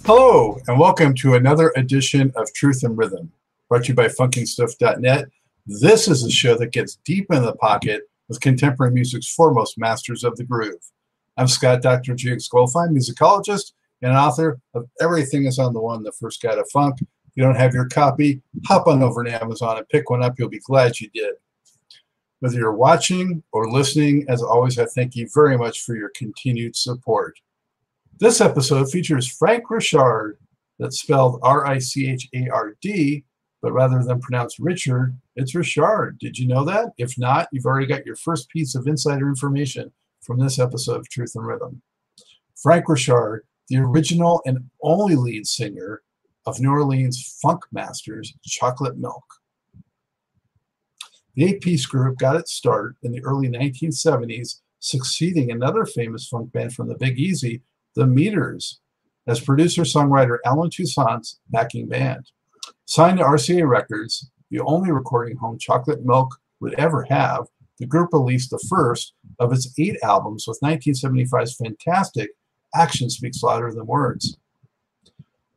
Hello, and welcome to another edition of Truth and Rhythm, brought to you by funkingstuff.net. This is a show that gets deep in the pocket with contemporary music's foremost masters of the groove. I'm Scott Dr. Goldfine, musicologist and author of Everything is on the One, the First Guide to Funk. If you don't have your copy, hop on over to Amazon and pick one up. You'll be glad you did. Whether you're watching or listening, as always, I thank you very much for your continued support. This episode features Frank Richard, that's spelled R-I-C-H-A-R-D, but rather than pronounced Richard, it's Richard. Did you know that? If not, you've already got your first piece of insider information from this episode of Truth and Rhythm. Frank Richard, the original and only lead singer of New Orleans funk masters Chocolate Milk. The eight-piece group got its start in the early 1970s, succeeding another famous funk band from the Big Easy, the Meters, as producer-songwriter Alan Toussaint's backing band. Signed to RCA Records, the only recording home Chocolate Milk would ever have, the group released the first of its 8 albums with 1975's fantastic Action Speaks Louder Than Words.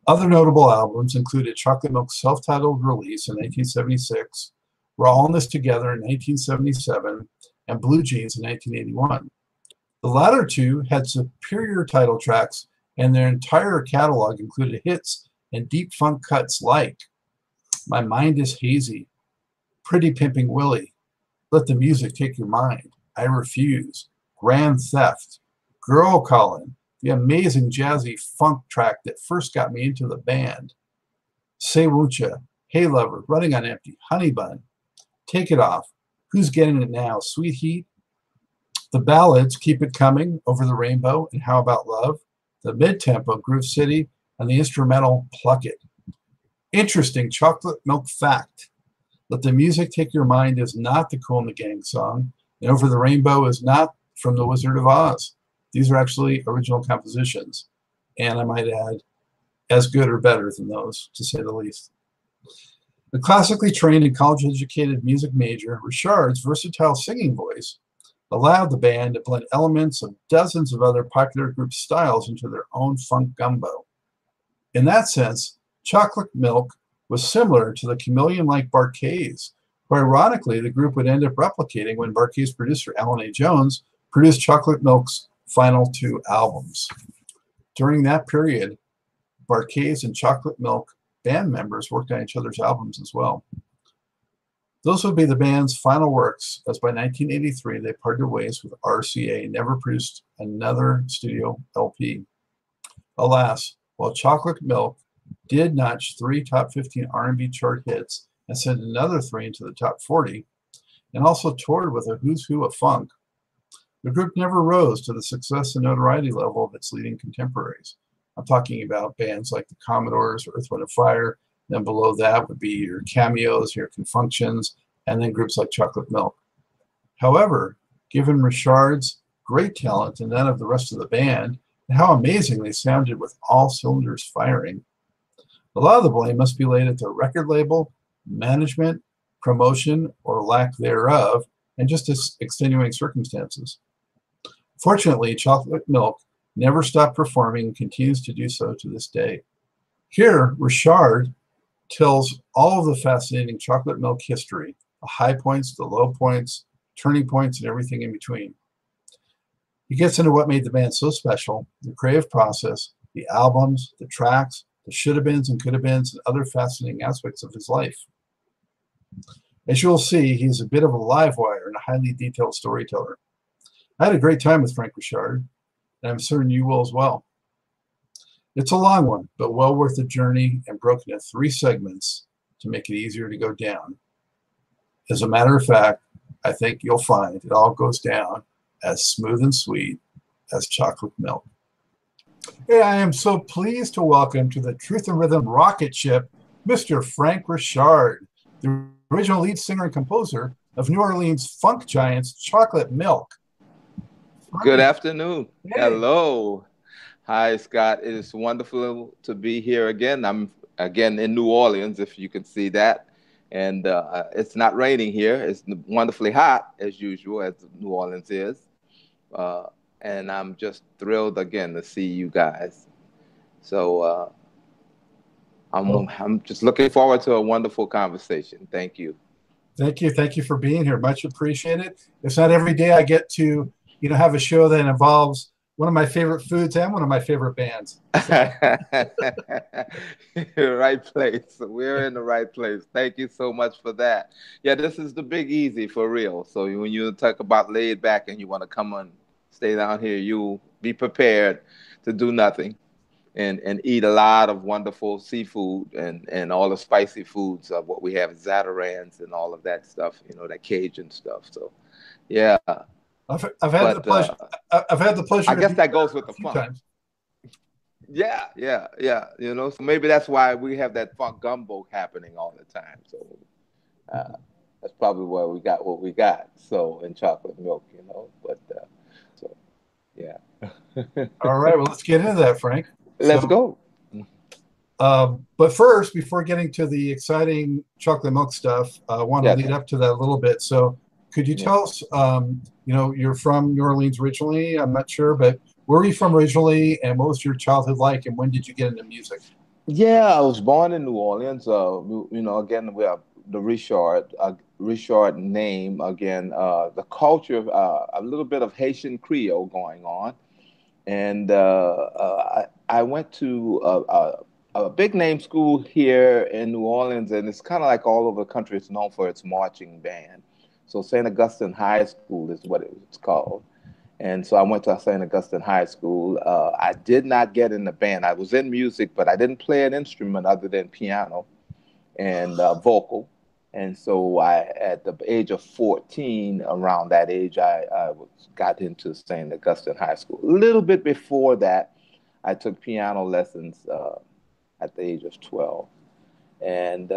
Other notable albums included Chocolate Milk's self-titled release in 1976, We're All in This Together in 1977, and Blue Jeans in 1981. The latter two had superior title tracks, and their entire catalog included hits and deep funk cuts like My Mind Is Hazy, Pretty Pimpin Willie, Let the Music Take Your Mind, I Refuse, Grand Theft, Girl Callin, the amazing jazzy funk track that first got me into the band, Say Won't Ya, Hey Lover, Running on Empty, Honey Bun, Take It Off, Who's Getting It Now, Sweet Heat, the ballads, Keep It Coming, Over the Rainbow, and How About Love, the mid-tempo, Groove City, and the instrumental, Pluck It. Interesting Chocolate Milk fact: Let the Music Take Your Mind is not the Kool and the Gang song, and Over the Rainbow is not from The Wizard of Oz. These are actually original compositions, and I might add, as good or better than those, to say the least. A classically trained and college-educated music major, Richard's versatile singing voice allowed the band to blend elements of dozens of other popular group styles into their own funk gumbo. In that sense, Chocolate Milk was similar to the chameleon-like Bar-Kays, who ironically the group would end up replicating when Bar-Kays producer Alan A. Jones produced Chocolate Milk's final 2 albums. During that period, Bar-Kays and Chocolate Milk band members worked on each other's albums as well. Those would be the band's final works, as by 1983 they parted ways with RCA and never produced another studio LP. Alas, while Chocolate Milk did notch 3 top 15 R&B chart hits and sent another 3 into the top 40, and also toured with a who's who of funk, the group never rose to the success and notoriety level of its leading contemporaries. I'm talking about bands like the Commodores or Earth, Wind & Fire. Then below that would be your Cameos, your Confunctions, and then groups like Chocolate Milk. However, given Richard's great talent and that of the rest of the band, and how amazing they sounded with all cylinders firing, a lot of the blame must be laid at their record label, management, promotion, or lack thereof, and just extenuating circumstances. Fortunately, Chocolate Milk never stopped performing and continues to do so to this day. Here, Richard tells all of the fascinating Chocolate Milk history, the high points, the low points, turning points, and everything in between. He gets into what made the band so special, the creative process, the albums, the tracks, the should-have-beens and could-have-beens, and other fascinating aspects of his life. As you'll see, he's a bit of a live wire and a highly detailed storyteller. I had a great time with Frank Richard, and I'm certain you will as well. It's a long one, but well worth the journey and broken into 3 segments to make it easier to go down. As a matter of fact, I think you'll find it all goes down as smooth and sweet as chocolate milk. Hey, I am so pleased to welcome to the Truth and Rhythm rocket ship, Mr. Frank Richard, the original lead singer and composer of New Orleans funk giants Chocolate Milk. Good afternoon. Hey. Hello. Hi, Scott. It is wonderful to be here again. I'm again in New Orleans, if you can see that. And it's not raining here. It's wonderfully hot, as usual, as New Orleans is. And I'm just thrilled again to see you guys. So Well, I'm just looking forward to a wonderful conversation. Thank you. thank you for being here. Much appreciated. It's not every day I get to, have a show that involves one of my favorite foods and one of my favorite bands. So, Right place. We're in the right place. Thank you so much for that. Yeah, this is the Big Easy for real. So when you talk about laid back and you want to come on, stay down here, you be prepared to do nothing and eat a lot of wonderful seafood and all the spicy foods of what we have, Zatarans and all of that stuff, that Cajun stuff. So yeah, I've had the but pleasure. I've had the I pleasure to guess be that there goes with a the few funk. times. Yeah, yeah, yeah. So maybe that's why we have that funk gumbo happening all the time. So uh, that's probably why we got what we got. So in chocolate milk, But so yeah. All right, well, let's get into that, Frank. Let's So, go. but first, before getting to the exciting chocolate milk stuff, I want to Yes. lead up to that a little bit. So, could you Yeah. tell us, you're from New Orleans originally? I'm not sure, but where are you from originally, and what was your childhood like, and when did you get into music? Yeah, I was born in New Orleans. Again, we have the Richard name again. The culture, a little bit of Haitian Creole going on, and I went to a big name school here in New Orleans, and it's kind of like all over the country. It's known for its marching band. So St. Augustine High School is what it's called. And so I went to St. Augustine High School. I did not get in the band. I was in music, but I didn't play an instrument other than piano and vocal. And so at the age of 14, around that age, got into St. Augustine High School. A little bit before that, I took piano lessons at the age of 12. And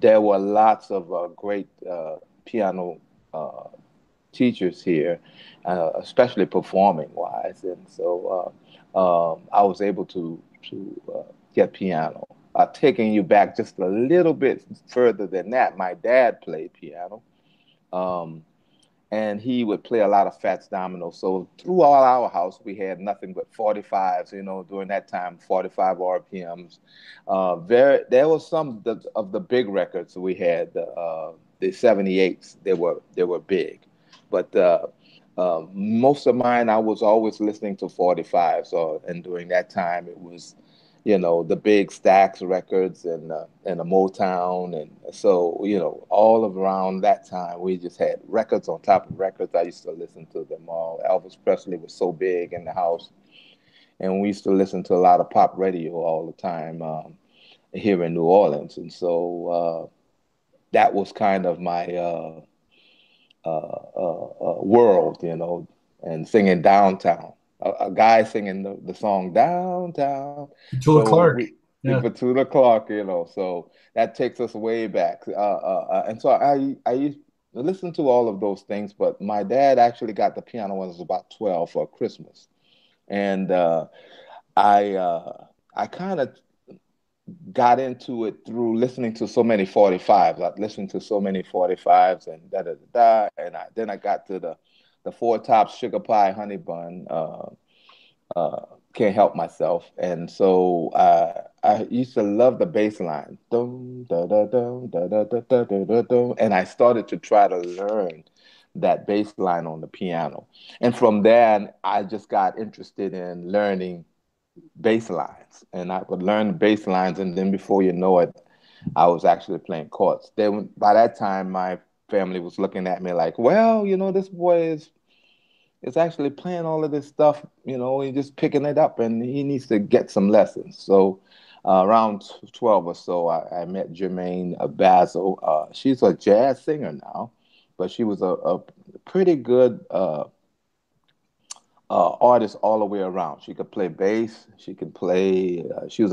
there were lots of great piano teachers here, especially performing wise, and so I was able to get piano. Taking you back just a little bit further than that, my dad played piano, um, and he would play a lot of Fats Domino. So through all our house, we had nothing but 45s. During that time, 45 RPMs. There was some of the big records we had. The 78s. They were big, but most of mine I was always listening to 45. So and during that time it was, the big Stax records and the Motown, and so all around that time we just had records on top of records. I used to listen to them all. Elvis Presley was so big in the house, and we used to listen to a lot of pop radio all the time here in New Orleans, and so that was kind of my world, and singing downtown. A guy singing the song downtown. Tula So Clark. we, Yeah. Petula Clark, so that takes us way back. And so I used to listen to all of those things, but my dad actually got the piano when I was about 12 for Christmas. And I kind of got into it through listening to so many 45s. I listened to so many 45s and da da da da. And then I got to the Four Tops Sugar Pie Honey Bun. Can't help myself. And so I used to love the bass line. Dum, da, da, dum, da, da, da, da, da, da, dum. And I started to try to learn that bass line on the piano. And from there, I just got interested in learning bass lines. And I would learn the bass lines. And then before you know it, I was actually playing chords. Then by that time, my family was looking at me like, well, this boy is actually playing all of this stuff, he's just picking it up and he needs to get some lessons. So around 12 or so, I met Jermaine Basil. She's a jazz singer now, but she was a pretty good artist all the way around. She could play bass. She could play, she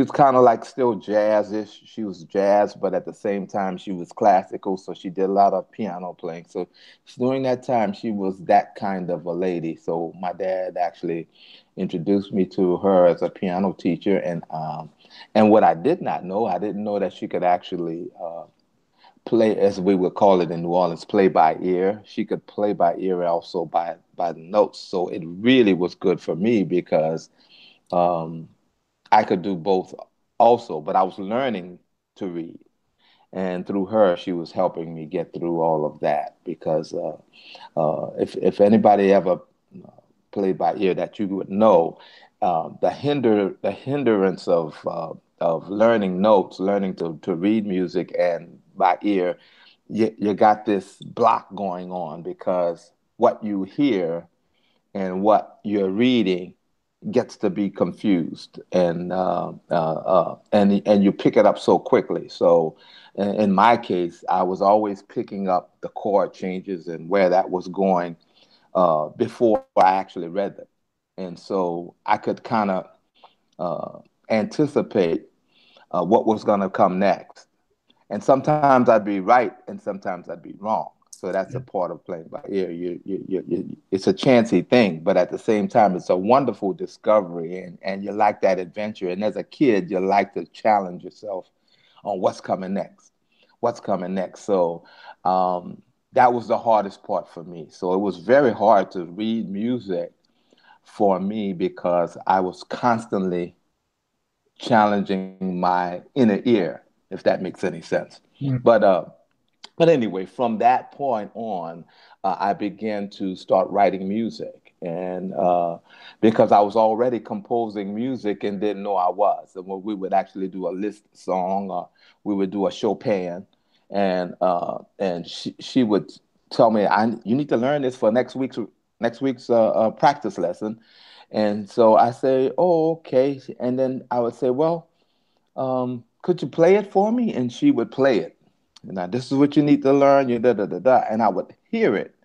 was kind of like still jazzish. She was jazz, but at the same time, she was classical. So she did a lot of piano playing. So during that time, she was that kind of a lady. So my dad actually introduced me to her as a piano teacher. And what I did not know, I didn't know that she could actually play, as we would call it in New Orleans, play by ear. She could play by ear, also by the notes. So it really was good for me because um, I could do both also, but I was learning to read. And through her, she was helping me get through all of that because if anybody ever played by ear, that you would know the hindrance of learning notes, learning to read music and by ear, you got this block going on because what you hear and what you're reading gets to be confused, and you pick it up so quickly. So in my case, I was always picking up the chord changes and where that was going before I actually read them, and so I could kind of uh, anticipate what was going to come next. And sometimes I'd be right, and sometimes I'd be wrong. So that's a part of playing by ear. It's a chancy thing, but at the same time, it's a wonderful discovery, and you like that adventure. And as a kid, you like to challenge yourself on what's coming next, what's coming next. So that was the hardest part for me. So it was very hard to read music for me because I was constantly challenging my inner ear, if that makes any sense. Mm. But uh, but anyway, from that point on, I began to start writing music, and because I was already composing music and didn't know I was, and we would actually do a Liszt song, or we would do a Chopin, and she would tell me, you need to learn this for next week's practice lesson, and so I say, oh, okay, and then I would say, well, could you play it for me? And she would play it. Now, this is what you need to learn. You da da da da. And I would hear it.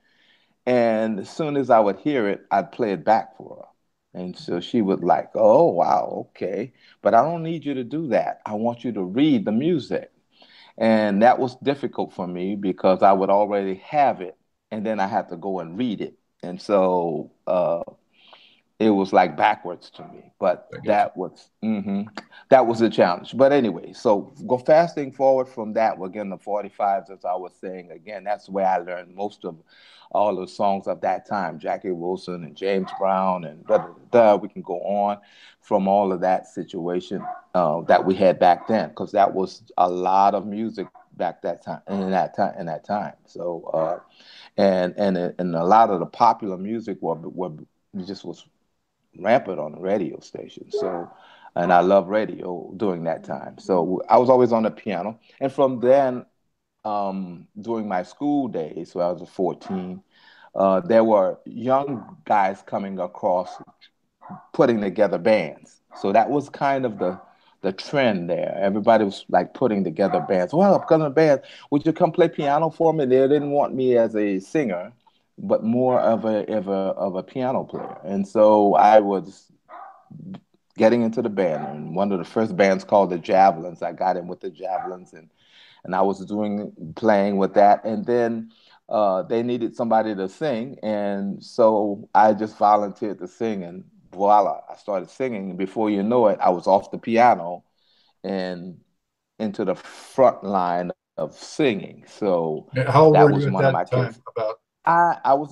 And as soon as I would hear it, I'd play it back for her. And so she would like, oh, wow, okay. But I don't need you to do that. I want you to read the music. And that was difficult for me because I would already have it. And then I had to go and read it. And so it was like backwards to me, but I get you. that was a challenge. But anyway, so go fasting forward from that, we're getting the 45s, as I was saying again. That's where I learned most of all the songs of that time, Jackie Wilson and James Brown and da da da. We can go on from all of that situation that we had back then, because that was a lot of music back that time in that time. So and a lot of the popular music were just was rampant on the radio station. So, and I love radio during that time. So I was always on the piano. And from then, during my school days, when I was 14, there were young guys coming across putting together bands. So that was kind of the trend there. Everybody was like putting together bands. Well, I'm gonna band. Would you come play piano for me? They didn't want me as a singer, but more of a piano player. And so I was getting into the band, and one of the first bands called the Javelins. I got in with the Javelins, and I was playing with that, and then they needed somebody to sing, and so I just volunteered to sing, and voila, I started singing, and before you know it, I was off the piano and into the front line of singing. So How old that were was you at one of my that kids. time? About I was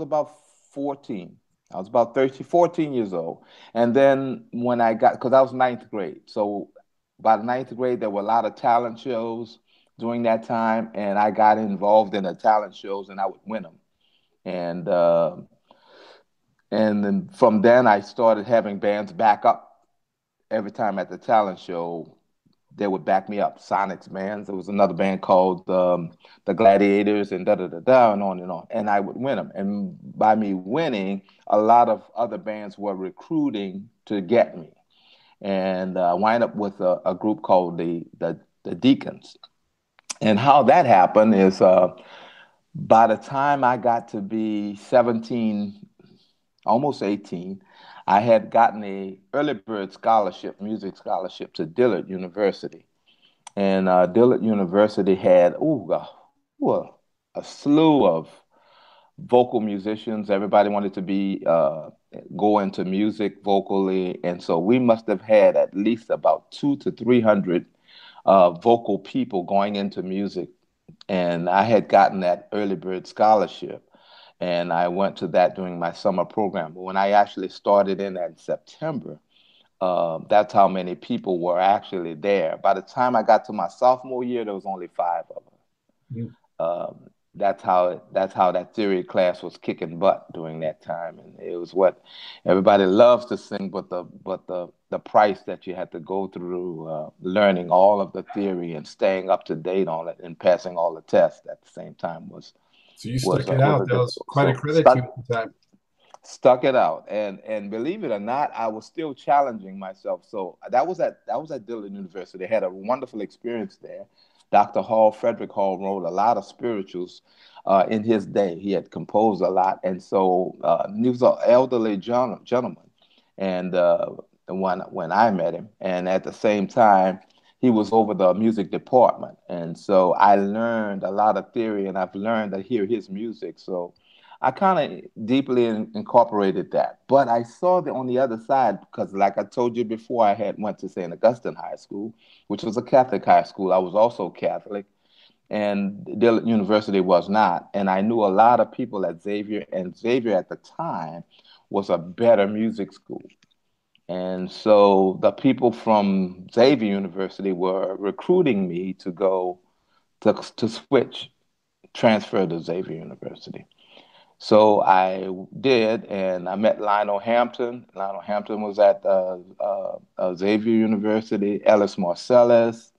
about 14. I was about 13, 14 years old. And then when I got, because I was ninth grade. So by the ninth grade, there were a lot of talent shows during that time. And I got involved in the talent shows and I would win them. And, uh, and then from then I started having bands back up every time at the talent show. They would back me up. Sonic's bands. There was another band called the Gladiators and da da da da and on and on. And I would win them. And by me winning, a lot of other bands were recruiting to get me. And I wind up with a group called the Deacons. And how that happened is by the time I got to be 17, almost 18, I had gotten a early bird scholarship, music scholarship to Dillard University. And Dillard University had a slew of vocal musicians. Everybody wanted to be go into music vocally, and so we must have had at least about 200 to 300 vocal people going into music. And I had gotten that early bird scholarship, and I went to that during my summer program. But when I actually started in that in September, That's how many people were actually there. By the time I got to my sophomore year, there was only 5 of us. Mm. That's how that theory class was kicking butt during that time, and it was what everybody loves to sing, but the price that you had to go through learning all of the theory and staying up to date on it and passing all the tests at the same time was So you was stuck uh, it was out. a That was difficult. quite a So credit to you at the time. stuck it out, and believe it or not, I was still challenging myself. So that was at Dillard University. I had a wonderful experience there. Dr. Hall, Frederick Hall, wrote a lot of spirituals in his day. He had composed a lot, and so he was an elderly gentleman. And when I met him, and at the same time, he was over the music department, and so I learned a lot of theory, and I've learned to hear his music. So I kind of deeply incorporated that. But I saw that on the other side, because like I told you before, I had went to St. Augustine High School, which was a Catholic high school. I was also Catholic, and Dillard University was not. And I knew a lot of people at Xavier, and Xavier at the time was a better music school. And so the people from Xavier University were recruiting me to go to switch, transfer to Xavier University. So I did, and I met Lionel Hampton. Lionel Hampton was at Xavier University. Ellis Marcellus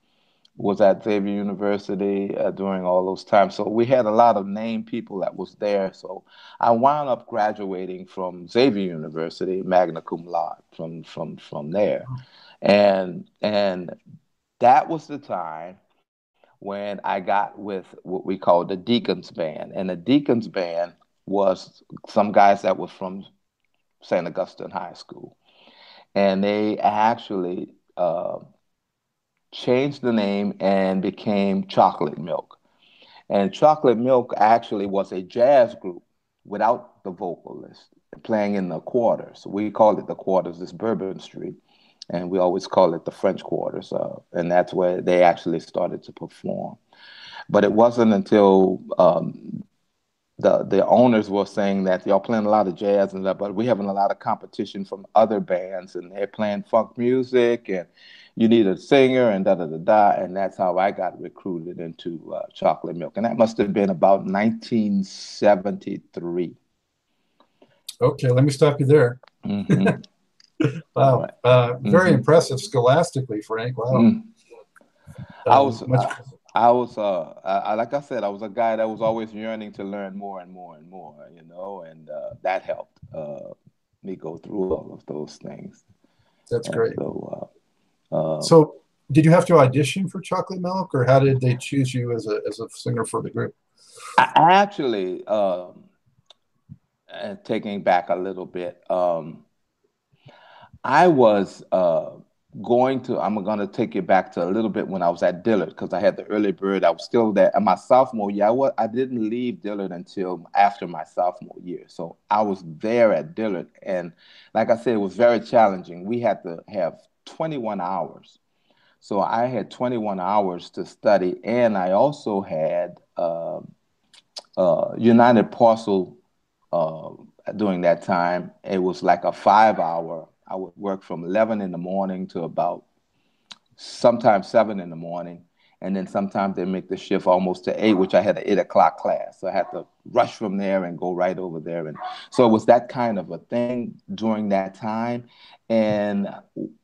was at Xavier University during all those times. So we had a lot of named people that was there. So I wound up graduating from Xavier University, magna cum laude, from there, and that was the time when I got with what we call the Deacons Band. And the Deacons Band was some guys that was from St. Augustine High School. And they actually changed the name and became Chocolate Milk. And Chocolate Milk actually was a jazz group without the vocalist playing in the quarters. We called it the quarters, this Bourbon Street. And we always call it the French Quarters. And that's where they actually started to perform. But it wasn't until the owners were saying that y'all playing a lot of jazz and that, but we're having a lot of competition from other bands, and they're playing funk music, and you need a singer, and da da da da. And that's how I got recruited into Chocolate Milk, and that must have been about 1973. Okay, let me stop you there. Mm-hmm. Wow, Right. very Mm-hmm. impressive scholastically, Frank. Wow. Mm. I was, Much. like I said, I was a guy that was always yearning to learn more and more and more, and that helped me go through all of those things. That's And great. so, So, did you have to audition for Chocolate Milk, or how did they choose you as a singer for the group? I actually, and taking back a little bit, I was I'm going to take you back to a little bit when I was at Dillard because I had the early bird. I was still there. In my sophomore year, I didn't leave Dillard until after my sophomore year. So I was there at Dillard. And like I said, it was very challenging. We had to have 21 hours. So I had 21 hours to study. And I also had United Parcel uh, during that time. It was like a 5 hour. I would work from 11 in the morning to about sometimes 7 in the morning. And then sometimes they make the shift almost to 8, which I had an 8 o'clock class. So I had to rush from there and go right over there. And so it was that kind of a thing during that time. And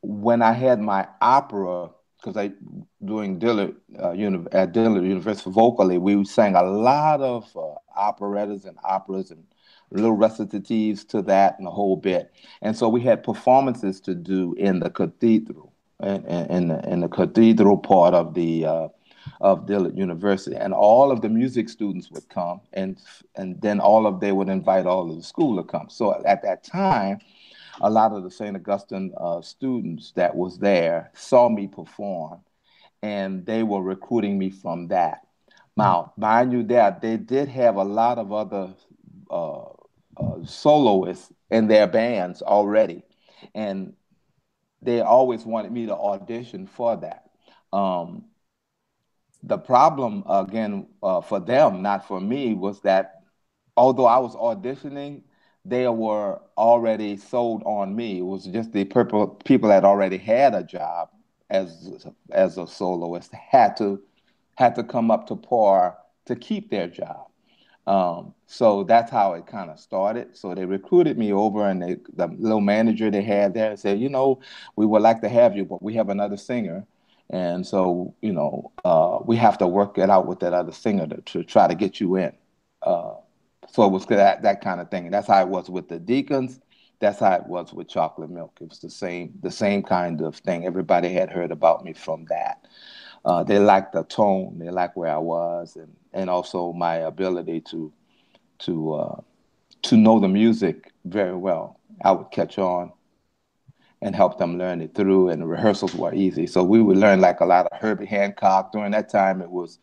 when I had my opera, because I doing Dillard at Dillard University vocally, we sang a lot of operettas and operas and little recitatives to that and the whole bit. And so we had performances to do in the cathedral, in the cathedral part of Dillard University, and all of the music students would come, and then they would invite all of the school to come. So at that time, a lot of the St. Augustine students that was there saw me perform, and they were recruiting me from that. Now, mind you, that they did have a lot of other uh, soloists in their bands already, and they always wanted me to audition for that. Um, the problem, again, for them, not for me, was that although I was auditioning, they were already sold on me. It was just the people that already had a job as a soloist had to come up to par to keep their job. So that's how it kind of started. So they recruited me over, and the little manager they had there said, you know, we would like to have you, but we have another singer. And so, you know, we have to work it out with that other singer to try to get you in. Uh, so it was that kind of thing. And that's how it was with the Deacons. That's how it was with Chocolate Milk. It was the same kind of thing. Everybody had heard about me from that. They liked the tone. They liked where I was, and also my ability to uh, to know the music very well. I would catch on and help them learn it through, and the rehearsals were easy. So we would learn like a lot of Herbie Hancock. During that time, it was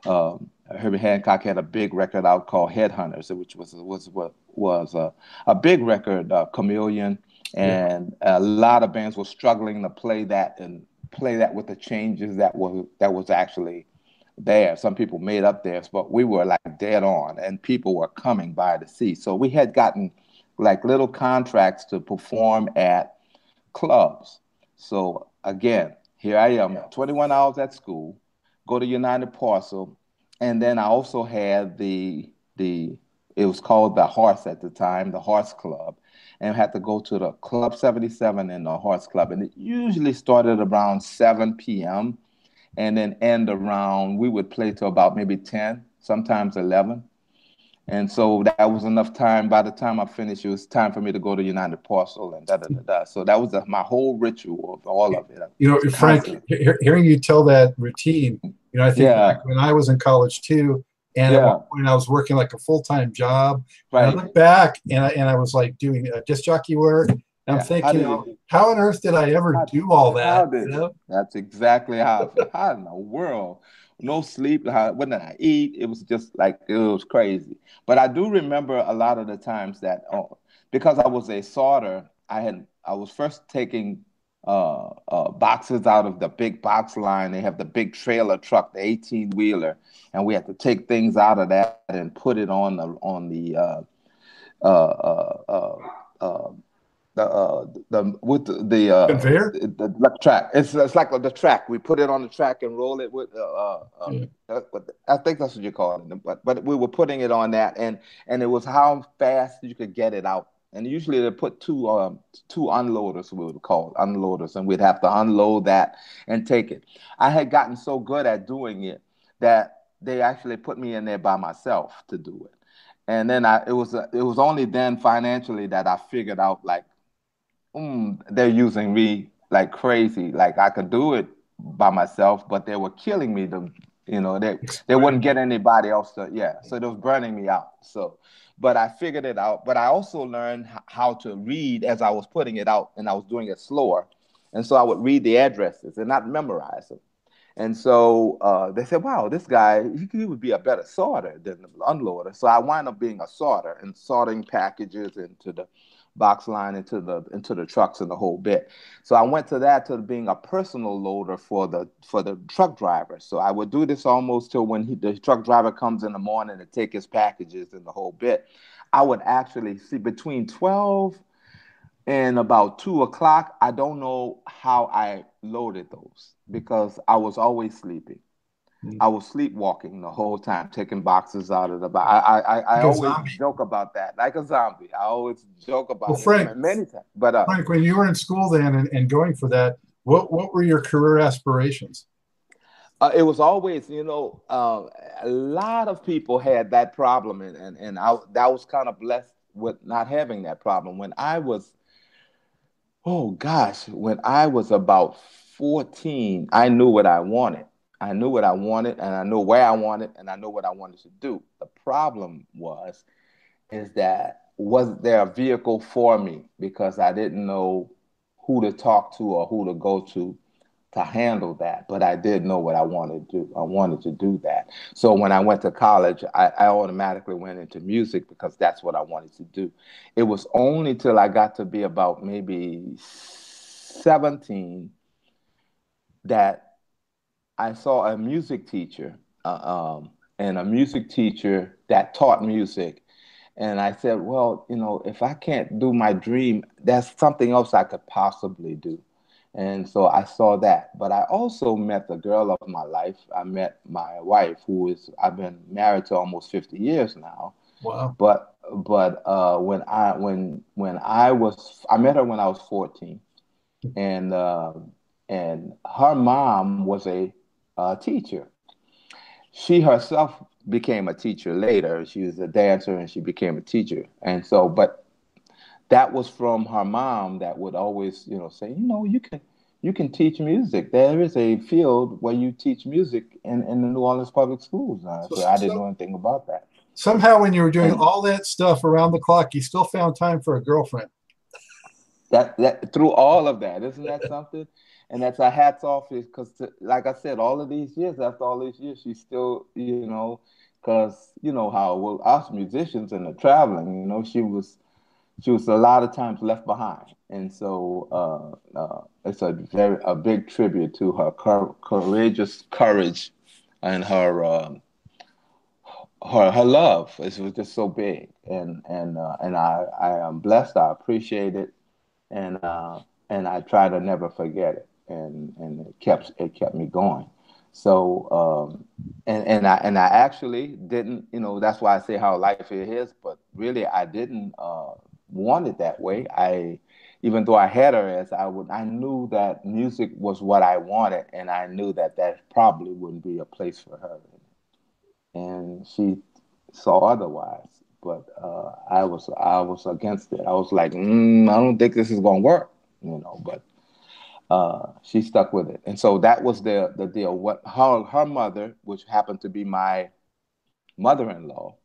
Herbie Hancock had a big record out called Headhunters, which was a big record, Chameleon, and a lot of bands were struggling to play that and play that with the changes that was actually there. Some people made up theirs, but we were like dead on, and people were coming by to see. So we had gotten like little contracts to perform at clubs. So again, here I am, 21 hours at school, go to United Parcel, and then I also had the it was called the Horse at the time, the Horse Club, and had to go to the Club 77 in the Horse Club, and it usually started around 7 p.m. and then end around, we would play till about maybe 10, sometimes 11. And so that was enough time. By the time I finished, it was time for me to go to United Parcel and da da da da. So that was my whole ritual of all of it. You know, Frank, hearing you tell that routine, you know, I think back when I was in college too, and at one point I was working like a full-time job. Right. And I look back and I was like doing disc jockey work. And I'm thinking, how on earth did I ever do all that? You know? That's exactly how. How in the world? No sleep. When did I eat? It was just like, it was crazy. But I do remember a lot of the times that because I was a sorter, I was first taking boxes out of the big box line. They have the big trailer truck, the 18-wheeler, and we had to take things out of that and put it on the conveyor, the track. It's like the track. We put it on the track and roll it with. I think that's what you call it. But we were putting it on that, and it was how fast you could get it out. And usually they put two unloaders, we would call it, unloaders, and we'd have to unload that and take it. I had gotten so good at doing it that they actually put me in there by myself to do it. And then it was only then financially that I figured out, like, they're using me like crazy. Like I could do it by myself, but they were killing me. They wouldn't get anybody else to, so they was burning me out. So, but I figured it out. But I also learned how to read as I was putting it out, and I was doing it slower. And so I would read the addresses and not memorize them. And so they said, wow, this guy, he would be a better sorter than the unloader. So I wound up being a sorter and sorting packages into the box line, into the trucks and the whole bit. So I went to being a personal loader for the truck driver. So I would do this almost till when the truck driver comes in the morning to take his packages and the whole bit. I would actually see between 12 and about 2 o'clock. I don't know how I loaded those because I was always sleeping. I was sleepwalking the whole time, taking boxes out of the box. I always joke about that, like a zombie. I always joke about it many times. But Frank, when you were in school then and going for that, what were your career aspirations? It was always, a lot of people had that problem, and that was kind of blessed with not having that problem. When I was about 14, I knew what I wanted. I knew what I wanted, and I knew where I wanted, and I knew what I wanted to do. The problem is that wasn't there a vehicle for me because I didn't know who to talk to or who to go to handle that. But I did know what I wanted to do. I wanted to do that. So when I went to college, I automatically went into music because that's what I wanted to do. It was only till I got to be about maybe 17 that I saw a music teacher and a music teacher that taught music. And I said, well, you know, if I can't do my dream, there's something else I could possibly do. And so I saw that. But I also met the girl of my life. I met my wife, I've been married to almost 50 years now. Wow. But I met her when I was 14, and her mom was a teacher. She herself became a teacher later. She was a dancer and she became a teacher. And so, but that was from her mom that would always, you know, say, you know, you can teach music. There is a field where you teach music in the New Orleans public schools. So I didn't know anything about that. Somehow, when you were doing And all that stuff around the clock, you still found time for a girlfriend. that through all of that, isn't that something? And that's our hats off, because, like I said, all of these years, after all these years, she's still, you know, because you know how well, us musicians and the traveling, you know, she was a lot of times left behind, and so it's a big tribute to her courageous courage and her love. It was just so big, and I am blessed. I appreciate it, and I try to never forget it, and it kept me going. So and I actually didn't, you know, that's why I say how life is, but really I didn't want it that way. Even though I had her as I knew that music was what I wanted, and I knew that probably wouldn't be a place for her, and she saw otherwise. But I was against it. I was like, I don't think this is gonna work, you know. But she stuck with it, and so that was the deal. What her mother, which happened to be my mother-in-law,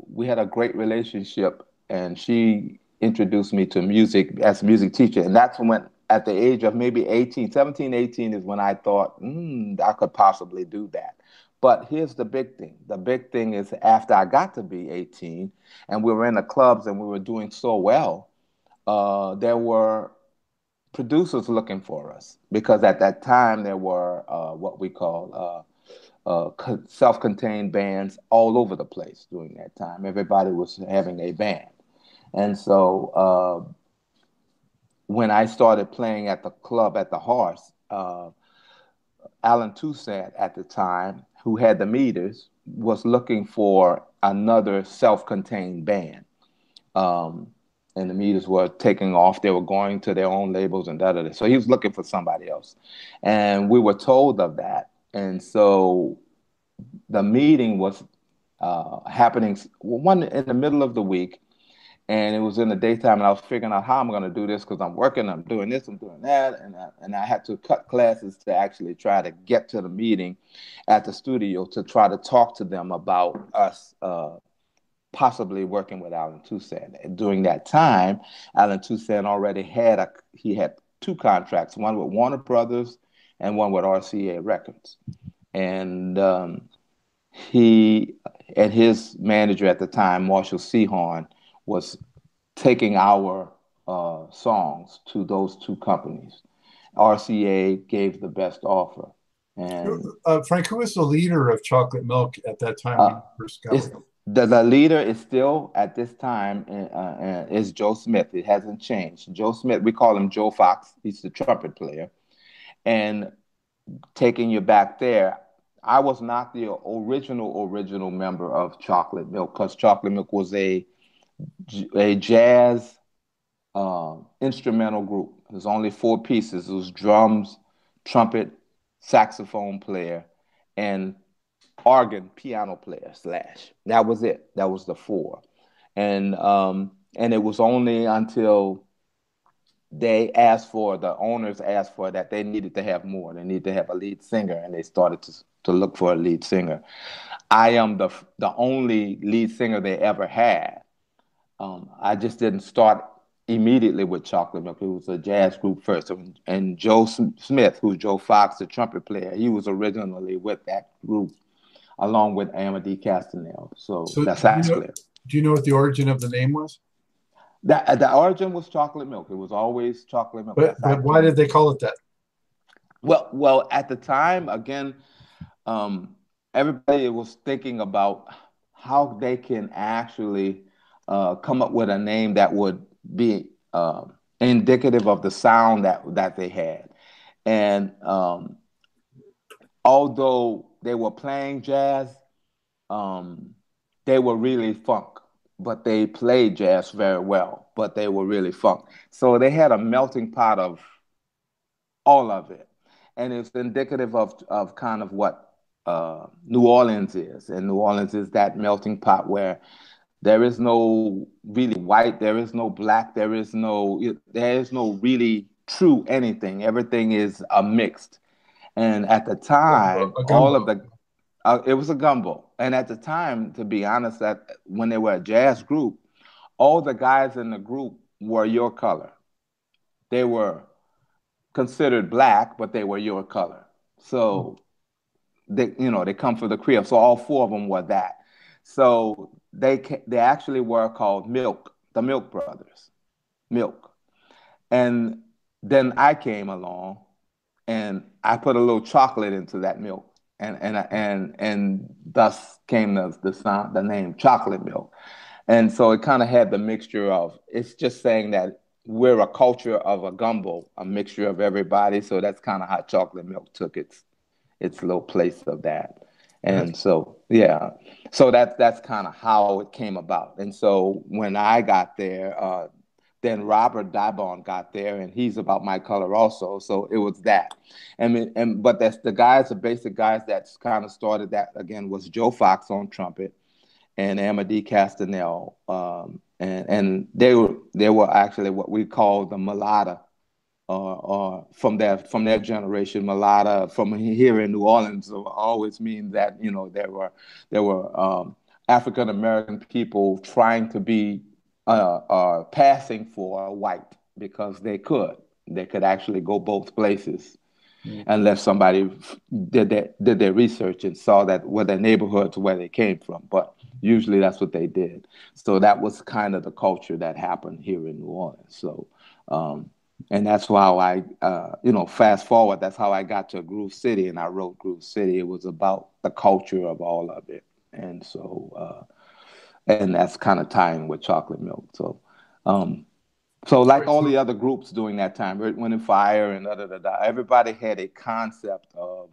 we had a great relationship, and she introduced me to music as a music teacher, and that's when, at the age of maybe 18, 17, 18, is when I thought, I could possibly do that. But here's the big thing. The big thing is, after I got to be 18 and we were in the clubs and we were doing so well, there were producers looking for us, because at that time there were what we call self-contained bands all over the place during that time. Everybody was having a band. And so when I started playing at the club at the Horse, Alan Toussaint at the time, who had the meters, was looking for another self-contained band. And the meters were taking off. They were going to their own labels and da-da-da. So he was looking for somebody else. And we were told of that. And so the meeting was happening one in the middle of the week, and it was in the daytime, and I was figuring out how I'm going to do this, because I'm working, I'm doing this, I'm doing that, and I had to cut classes to actually try to get to the meeting at the studio to try to talk to them about us possibly working with Alan Toussaint. And during that time, Alan Toussaint already had two contracts, one with Warner Brothers and one with RCA Records. And he and his manager at the time, Marshall Sehorn, was taking our songs to those two companies. RCA gave the best offer. And Frank, who was the leader of Chocolate Milk at that time when you first got it? The leader is still, at this time, is Joe Smith. It hasn't changed. Joe Smith, we call him Joe Fox. He's the trumpet player. And taking you back there, I was not the original member of Chocolate Milk, because Chocolate Milk was a jazz instrumental group. There's only 4 pieces. It was drums, trumpet, saxophone player, and organ piano player / That was it. That was the 4. And it was only until the owners asked for that they needed to have more. They needed to have a lead singer, and they started to look for a lead singer. I am the only lead singer they ever had. I just didn't start immediately with Chocolate Milk. It was a jazz group first. And Joe Smith, who's Joe Fox, the trumpet player, he was originally with that group, along with Amity Castanel. So that's sax player. Do you know what the origin of the name was? The origin was Chocolate Milk. It was always Chocolate Milk. But why did they call it that? Well, at the time, again, everybody was thinking about how they can actually come up with a name that would be indicative of the sound that they had. And although they were playing jazz, they were really funk, but they played jazz very well, but they were really funk. So they had a melting pot of all of it. And it's indicative of kind of what New Orleans is. And New Orleans is that melting pot where there is no really white, there is no black, there is no really true anything. Everything is a mixed. And at the time, A all gumbo. of the it was a gumbo. And at the time, to be honest, that when they were a jazz group, all the guys in the group were your color. They were considered black, but they were your color. So they come from the Creole. So all four of them were that. So they actually were called Milk, the Milk Brothers, Milk. And then I came along, and I put a little chocolate into that milk, and thus came the name Chocolate Milk. And so it kind of had the mixture of, it's just saying that we're a culture of a gumbo, a mixture of everybody. So that's kind of how Chocolate Milk took its little place of that. And so, yeah, so that's kind of how it came about. And so when I got there, then Robert Dibon got there, and he's about my color also. So it was that. But that's the guys, the basic guys that's kind of started that again was Joe Fox on trumpet and Amadee Castanel. And they were actually what we call the mulatto, or from their generation. Mulatto from here in New Orleans always means that there were African American people trying to be passing for white because they could actually go both places. Unless somebody did their research and saw that were their neighborhoods where they came from. But usually that's what they did. So that was kind of the culture that happened here in New Orleans. So, and that's how I, fast forward, that's how I got to Groove City, and I wrote Groove City. It was about the culture of all of it. And so, and that's kind of tying with Chocolate Milk. So, so like all the other groups during that time, Wind and Fire and everybody had a concept of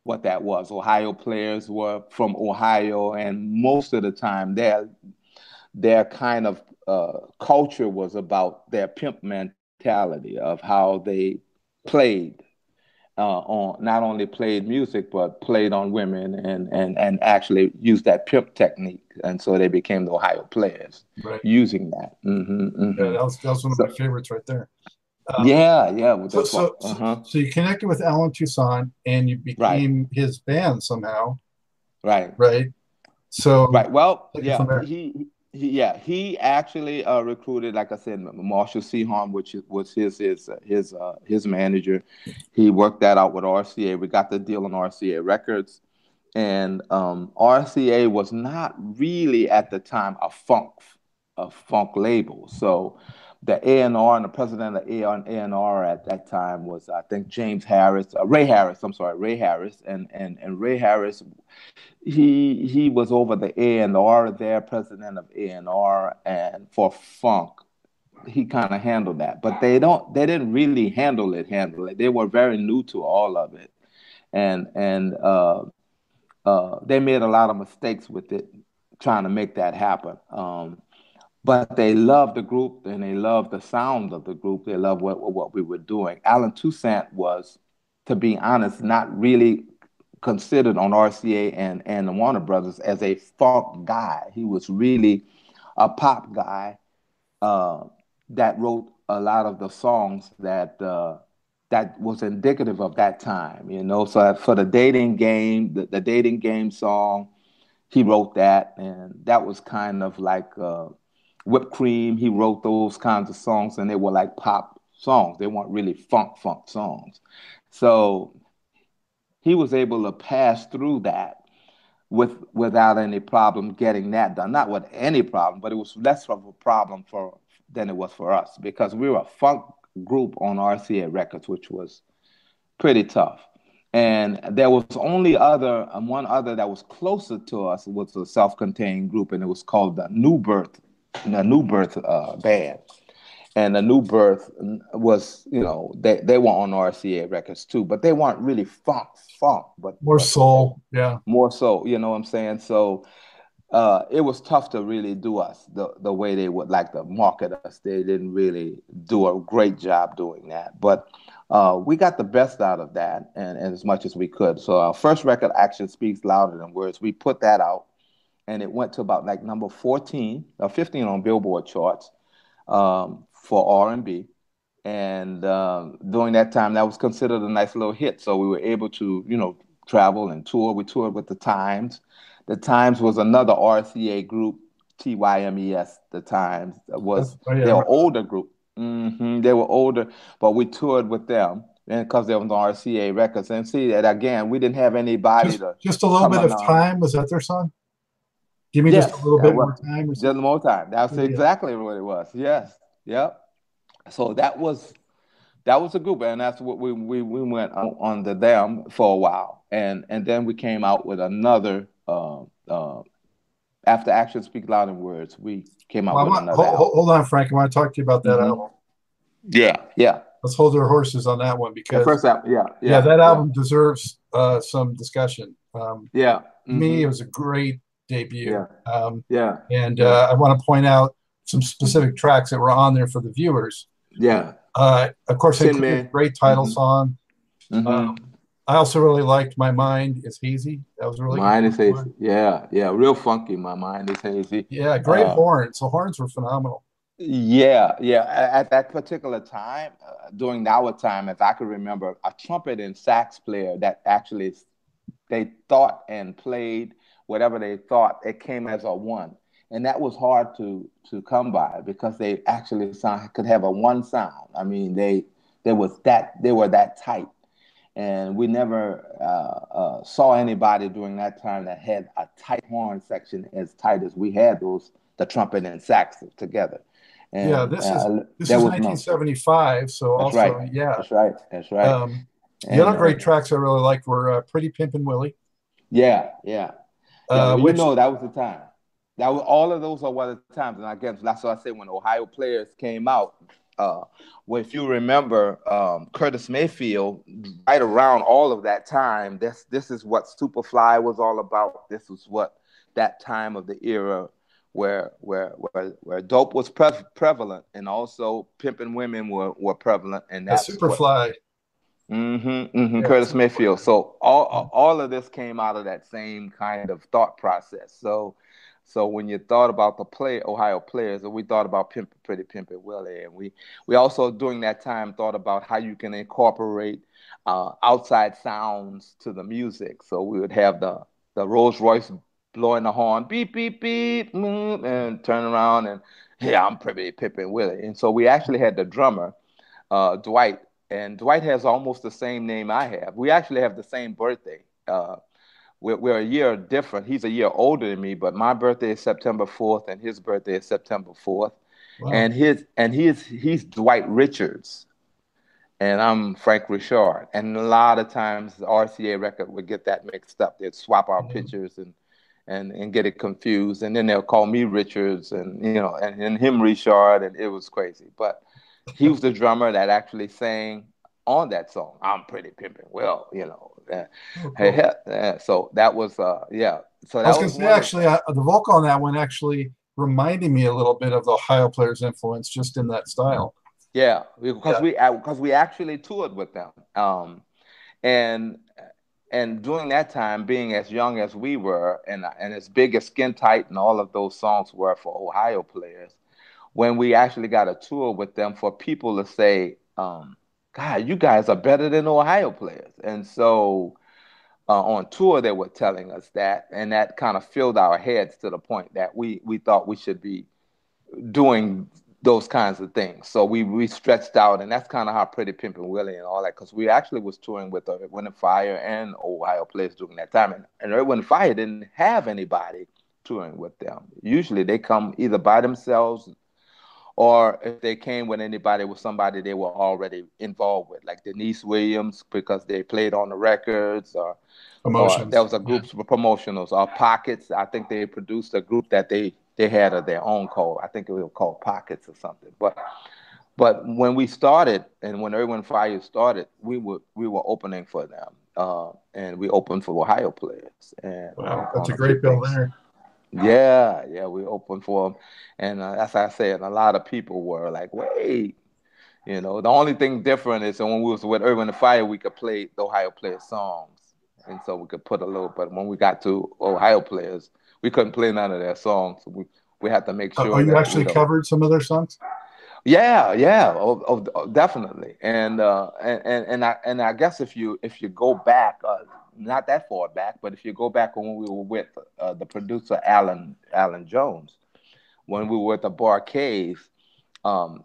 what that was. Ohio players were from Ohio, and most of the time their kind of culture was about their pimp mentality of how they played on, not only played music but played on women and actually used that pimp technique, and so they became the Ohio players using that. Yeah, that was one of my favorites right there. Yeah. So you connected with Alan Toussaint, and you became his band somehow. Right. So well, yeah, he actually recruited, like I said, Marshall Seahorn, which was his manager. He worked that out with RCA. We got the deal on RCA Records, and RCA was not really at the time a funk label. So the A&R and the president of A&R at that time was, I think, Ray Harris. I'm sorry, Ray Harris, and Ray Harris. He was over the A&R there, president of A&R, and for funk, he kind of handled that. But they didn't really handle it. They were very new to all of it, and they made a lot of mistakes with it, trying to make that happen. But they loved the group, and they loved the sound of the group. They loved what we were doing. Alan Toussaint was, to be honest, not really considered on RCA and the Warner Brothers as a funk guy. He was really a pop guy that wrote a lot of the songs that was indicative of that time. So for the dating game, the dating game song, he wrote that, and that was kind of like Whipped Cream. He wrote those kinds of songs, and they were like pop songs. They weren't really funk songs. So he was able to pass through that without any problem getting that done. Not with any problem, but it was less of a problem than it was for us, because we were a funk group on RCA Records, which was pretty tough. And there was only one other that was closer to us was a self-contained group, and it was called the New Birth Band. And the New Birth was, they were on RCA Records too, but they weren't really funk, but More soul, yeah. More so, you know what I'm saying? So it was tough to really do us the way they would like to market us. They didn't really do a great job doing that, but we got the best out of that, and as much as we could. So our first record, Action Speaks Louder Than Words, we put that out, and it went to about like number 14 or 15 on Billboard charts for R&B. And during that time, that was considered a nice little hit. So we were able to, travel and tour. We toured with the Times. The Times was another RCA group, TYMES. The Times was their older group. They were older, but we toured with them, and because they was on RCA Records. And see that again, we didn't have anybody just a little bit of time. Was that their song? Give me just a little bit more time. Just more time. That's exactly what it was. Yes. Yep. So that was a group, and that's what we went on to them for a while, and then we came out with another. After Action Speak Louder Than Words, we came out with another album. Hold on, Frank. I want to talk to you about that album. Yeah. Let's hold our horses on that one, because the first album, that album deserves some discussion. To me, it was a great debut. And I want to point out some specific tracks that were on there for the viewers. Of course, a great title song. I also really liked My Mind Is Hazy. That was really Mind Is Hazy. Yeah, real funky. My Mind Is Hazy. Yeah, great horns. The horns were phenomenal. Yeah. At that particular time, during our time, if I could remember, a trumpet and sax player that actually they thought and played whatever they thought, it came as a one. And that was hard to come by, because they actually could have a one sound. I mean, they were that tight, and we never saw anybody during that time that had a tight horn section as tight as we had the trumpet and sax together. And, this is 1975. So that's also, right. That's right. The other great tracks I really liked were Pretty Pimpin' Willie. Yeah. That was the time. That was, all of those are one of the times, and I guess that's what I say when Ohio Players came out. Well, if you remember, Curtis Mayfield, right around all of that time, this is what Superfly was all about. This was what that time of the era where dope was prevalent, and also pimping women were prevalent, and that's Superfly. Curtis Mayfield. So all of this came out of that same kind of thought process. So when you thought about the Ohio Players, we thought about Pretty Pimpin' Willie, and we also during that time thought about how you can incorporate outside sounds to the music. So we would have the Rolls Royce blowing the horn, beep beep beep, and turn around and I'm Pretty Pimpin' Willie. And so we actually had the drummer Dwight, and Dwight has almost the same name I have. We actually have the same birthday. We're a year different. He's a year older than me, but my birthday is September 4th, and his birthday is September 4th. Wow. And he's Dwight Richards, and I'm Frank Richard. And a lot of times the RCA record would get that mixed up. They'd swap our pictures and get it confused, and then they'll call me Richards and him Richard, and it was crazy. But he was the drummer that actually sang on that song, I'm Pretty Pimpin' Will, so that was So that I was going to say, actually, the vocal on that one actually reminded me a little bit of the Ohio Players' influence, just in that style. Yeah, because we actually toured with them, and during that time, being as young as we were, and as big as Skin Tight and all of those songs were for Ohio Players, when we actually got a tour with them, for people to say, God, you guys are better than Ohio Players. And so on tour, they were telling us that, and that kind of filled our heads to the point that we thought we should be doing those kinds of things. So we stretched out, and that's kind of how Pretty Pimpin' Willie and all that, because we actually was touring with Earth, Wind & Fire and Ohio Players during that time. And Earth, Wind & Fire didn't have anybody touring with them. Usually they come either by themselves or if they came with anybody, with somebody they were already involved with, like Denise Williams, because they played on the records, or there Emotions. was a group for promotionals, or Pockets. I think they produced a group that they had of their own called, I think it was called Pockets or something. But when we started, and when Earth, Wind & Fire started, we were opening for them, and we opened for Ohio players. And Wow, that's a great bill there. Yeah, we opened for them, and as I said, a lot of people were like, "Wait." The only thing different is when we was with Earth, Wind & Fire, we could play the Ohio players' songs, and so we could put a little. But when we got to Ohio players, we couldn't play none of their songs. So we had to make sure. Oh, you actually covered some of their songs? Yeah, definitely. And I guess if you go back, not that far back, but if you go back when we were with the producer Alan Jones, when we were at the Bar Cave,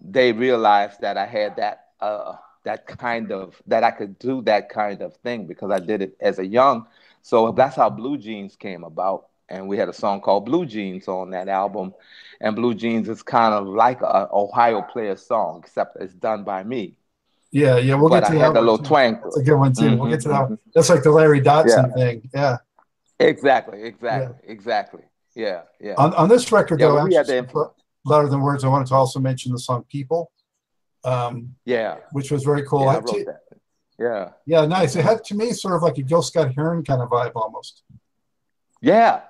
they realized that I had that I could do that kind of thing because I did it as a young. So that's how Blue Jeans came about. And we had a song called Blue Jeans on that album. And Blue Jeans is kind of like an Ohio player song, except it's done by me. Yeah, we'll get to that. I had a little twang. That's a good one too. We'll get to that one. That's like the Larry Dotson thing. Yeah. Exactly. Yeah. On this record, though, actually, Louder Than Words, I wanted to also mention the song People. Which was very cool. Yeah, I wrote that. Yeah, nice. It had, to me, sort of like a Gil Scott-Heron kind of vibe almost. Yeah.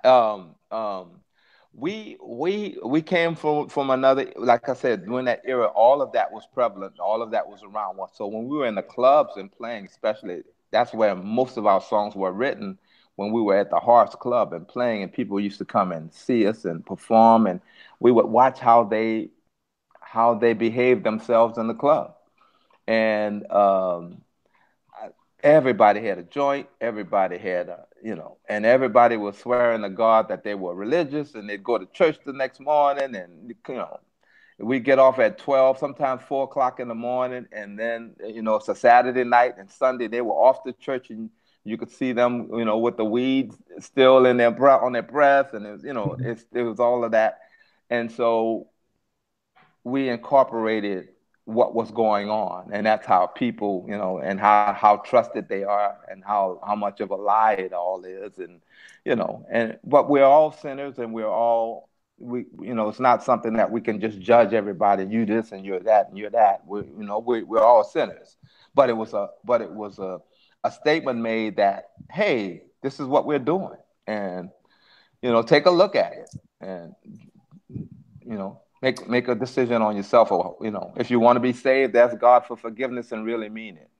We came from another, like I said, during that era, all of that was prevalent, all of that was around. So when we were in the clubs and playing, especially, that's where most of our songs were written, when we were at the Hearts Club and playing, and people used to come and see us and perform, and we would watch how they behaved themselves in the club. And everybody had a joint, everybody had and everybody was swearing to God that they were religious, and they'd go to church the next morning, and we get off at 12, sometimes 4 o'clock in the morning, and then it's a Saturday night, and Sunday they were off to church, and you could see them with the weeds still in their on their breath, and it was all of that. And so we incorporated what was going on, and that's how people, and how trusted they are, and how much of a lie it all is, and but we're all sinners, and it's not something that we can just judge everybody. You this and you're that and you're that. We're all sinners, but it was a statement made that, hey, this is what we're doing, and take a look at it, and make a decision on yourself, or if you want to be saved, ask God for forgiveness and really mean it.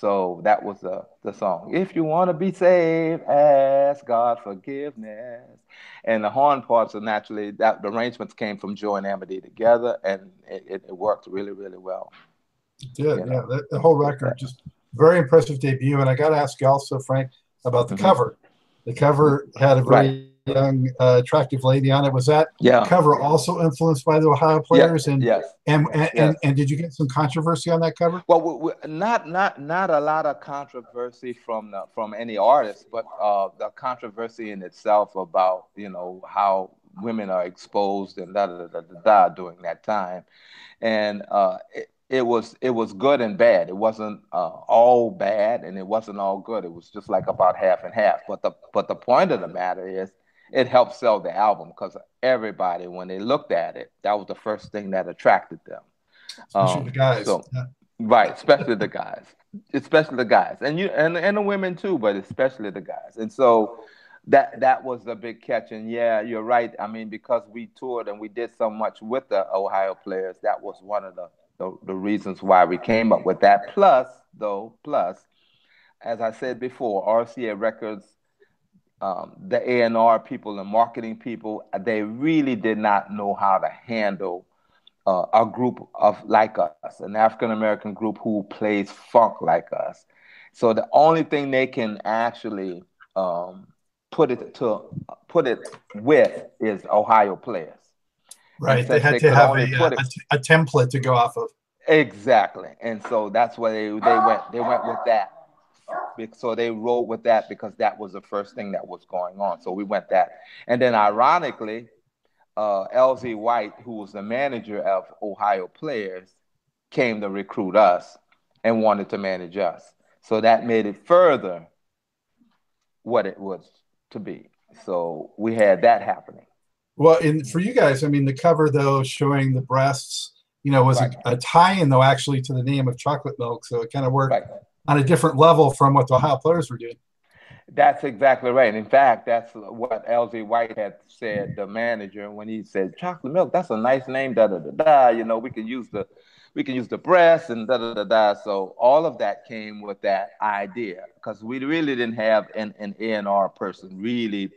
So that was the song. If you want to be saved, ask God forgiveness. And the horn parts are naturally, that the arrangements came from Joe and Amity together, and it worked really, really well. It did, yeah. The whole record, just very impressive debut. And I got to ask you also, Frank, about the cover. The cover had a very young, attractive lady on it. Was that cover also influenced by the Ohio players? Yes. And did you get some controversy on that cover? Well, not a lot of controversy from any artist, but the controversy in itself about how women are exposed and during that time, and it was good and bad. It wasn't all bad, and it wasn't all good. It was just like about half and half. But the point of the matter is, it helped sell the album, because everybody, when they looked at it, that was the first thing that attracted them. Especially the guys. Right, especially the guys. And the women too, but especially the guys. And so that was the big catch. And yeah, you're right. I mean, because we toured and we did so much with the Ohio players, that was one of the reasons why we came up with that. Plus, as I said before, RCA Records, the A&R people and marketing people, they really did not know how to handle a group like us, an African-American group who plays funk like us. So the only thing they can actually put it with is Ohio players. Right, they had to have a template to go off of. Exactly, and so that's why they went with that. So they rolled with that because that was the first thing that was going on. So we went that, and then ironically, LZ White, who was the manager of Ohio Players, came to recruit us and wanted to manage us. So that made it further what it was to be. So we had that happening. Well, for you guys, I mean, the cover though showing the breasts, was Right. a tie-in though actually to the name of Chocolate Milk, so it kind of worked Right. on a different level from what the Ohio Players were doing. That's exactly right. In fact, that's what LZ White had said, the manager, when he said chocolate milk. That's a nice name. Da da da da. We can use the breast and da da da da. So all of that came with that idea, because we really didn't have an A&R person really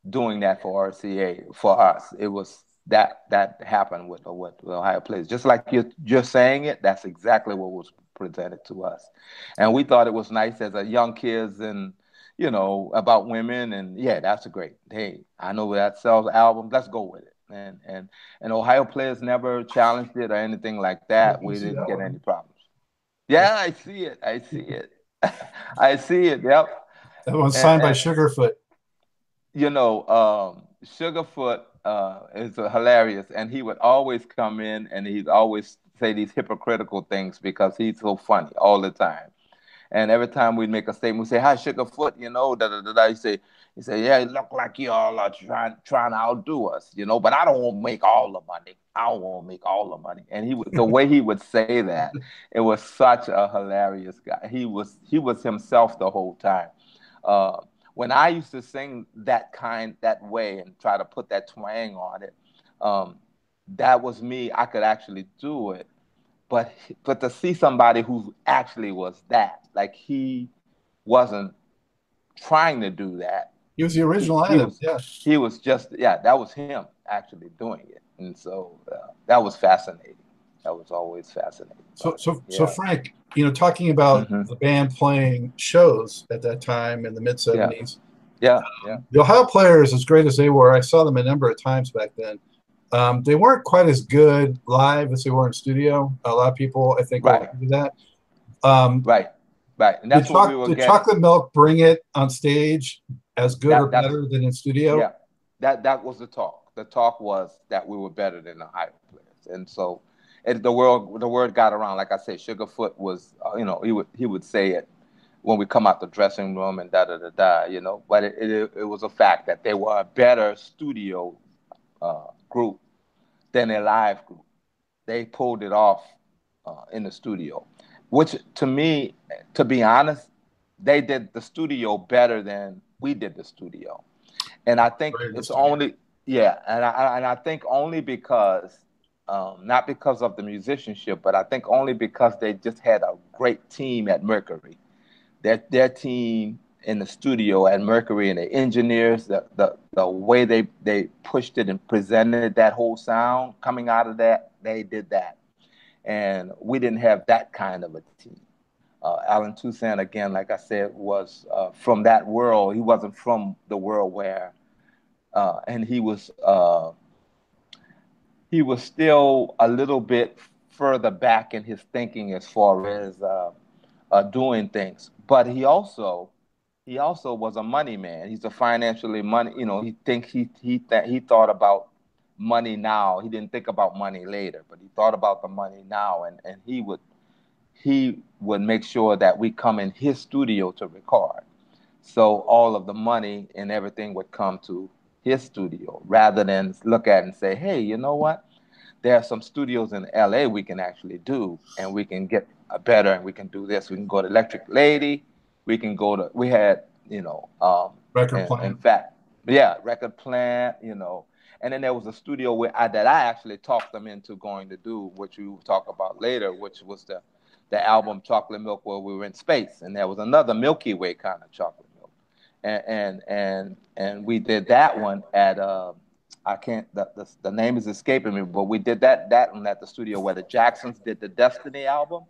doing that for RCA for us. It was that happened with Ohio Players. Just like you're saying it, that's exactly what was presented to us, and we thought it was nice as a young kids and about women, and yeah, that's a great. Hey, I know that sells albums. Let's go with it. And Ohio Players never challenged it or anything like that. We didn't get any problems. Yeah, I see it. I see it. I see it. Yep. That one's signed by Sugarfoot. Sugarfoot is hilarious, and he would always come in and he'd always say these hypocritical things because he's so funny all the time. And every time we'd make a statement, we say, "Hi, Sugarfoot," da da da da. He say, "Yeah, it look like you all are trying to outdo us, but I don't want to make all the money. I don't want to make all the money." And the way he would say that, it was such a hilarious guy. He was himself the whole time. When I used to sing that way and try to put that twang on it, that was me. I could actually do it. But to see somebody who actually was that, like he wasn't trying to do that. He was the original item. Yeah. He was just, that was him actually doing it. And so that was fascinating. That was always fascinating. So Frank, talking about the band playing shows at that time in the mid 70s. Yeah. The Ohio Players, as great as they were, I saw them a number of times back then. They weren't quite as good live as they were in studio. A lot of people, I think, will do that. Right. And that's what we were getting. Did Chocolate Milk bring it on stage as good or better than in studio? Yeah, that was the talk. The talk was that we were better than the Ohio Players, and so the word got around. Like I said, Sugarfoot was, he would say it when we come out the dressing room and da da da da, But it was a fact that they were a better studio group than a live group. They pulled it off in the studio, which to me, to be honest, they did the studio better than we did the studio. And I think it's only, and I think only because, not because of the musicianship, but I think only because they just had a great team at Mercury. Their team in the studio at Mercury and the engineers, the way they pushed it and presented that whole sound coming out of that, they did that. And we didn't have that kind of a team. Alan Toussaint, again, like I said, was from that world. He wasn't from the world where, and he was still a little bit further back in his thinking as far as doing things. But he also was a money man. He's a financially money. He thought about money now. He didn't think about money later, but he thought about the money now, and he would make sure that we come in his studio to record. So all of the money and everything would come to his studio rather than look at it and say, "Hey, you know what? There are some studios in LA we can actually do, and we can get better, and we can do this. We can go to Electric Lady. We can go to, we had, Record Plant. In fact, Record Plant, And then there was a studio that I actually talked them into going to do, which we will talk about later, which was the album Chocolate Milk, where we were in space. And there was another Milky Way kind of chocolate milk. And we did that one at I can't, the name is escaping me, but we did that one at the studio where the Jacksons did the Destiny album.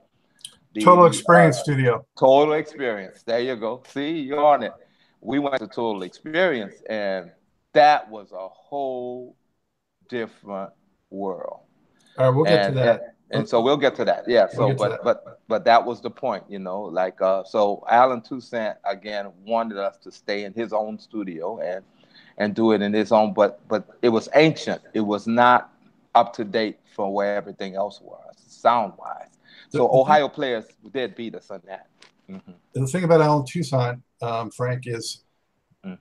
Total Experience Studio. Total Experience. There you go. See, you're on it. We went to Total Experience, and that was a whole different world. All right, we'll get to that. And so we'll get to that. Yeah. So, but that was the point, so Alan Toussaint again wanted us to stay in his own studio, and do it in his own. But it was ancient. It was not up to date for where everything else was, sound wise. So Ohio players did beat us on that. Mm-hmm. The thing about Alan Toussaint, Frank, is,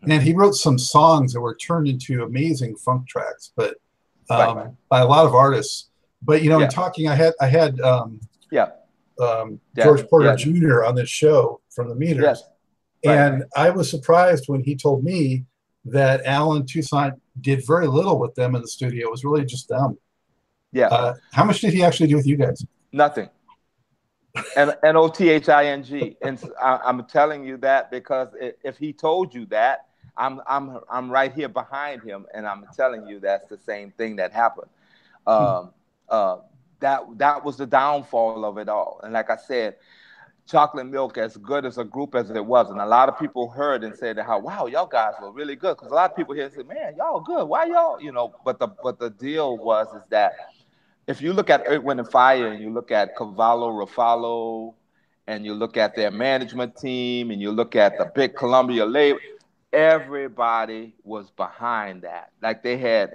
man, he wrote some songs that were turned into amazing funk tracks, but by a lot of artists. But you know, in talking, I had George Porter Jr. on this show from the Meters, and I was surprised when he told me that Alan Toussaint did very little with them in the studio. It was really just them. Yeah. How much did he actually do with you guys? Nothing. Nothing. And I'm telling you that because if he told you that, I'm right here behind him, and I'm telling you that's the same thing that happened. That was the downfall of it all. And like I said, Chocolate Milk, as good as a group as it was, and a lot of people heard and said how, wow, y'all guys were really good, because a lot of people here said, man, y'all good, why y'all, you know? But the deal is that if you look at Earth, Wind and Fire, and you look at Cavallo Rafalo, and you look at their management team, and you look at the big Columbia label, everybody was behind that. Like they had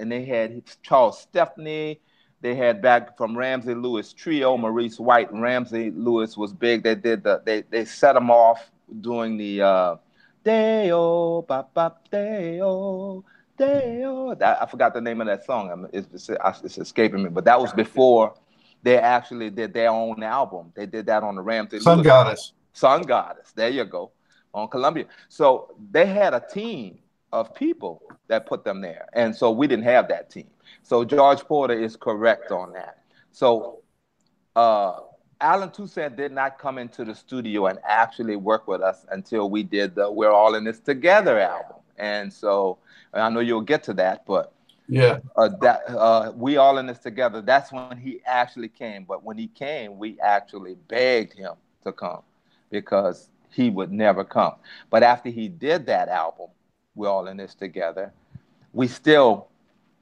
Charles Stepney. They had back from Ramsey Lewis Trio, Maurice White and Ramsey Lewis was big. They did they set them off doing the Deo, ba ba Deo, Deo. I forgot the name of that song. It's escaping me. But that was before they actually did their own album. They did that on the Ramsey Sun Lewis. Goddess. Sun Goddess. There you go. On Columbia. So they had a team of people that put them there. And so we didn't have that team. So George Porter is correct on that. So Alan Toussaint did not come into the studio and actually work with us until we did the We're All in This Together album. And so I know you'll get to that, but We All in This Together, that's when he actually came. But when he came, we actually begged him to come because he would never come. But after he did that album, We're All in This Together, we still,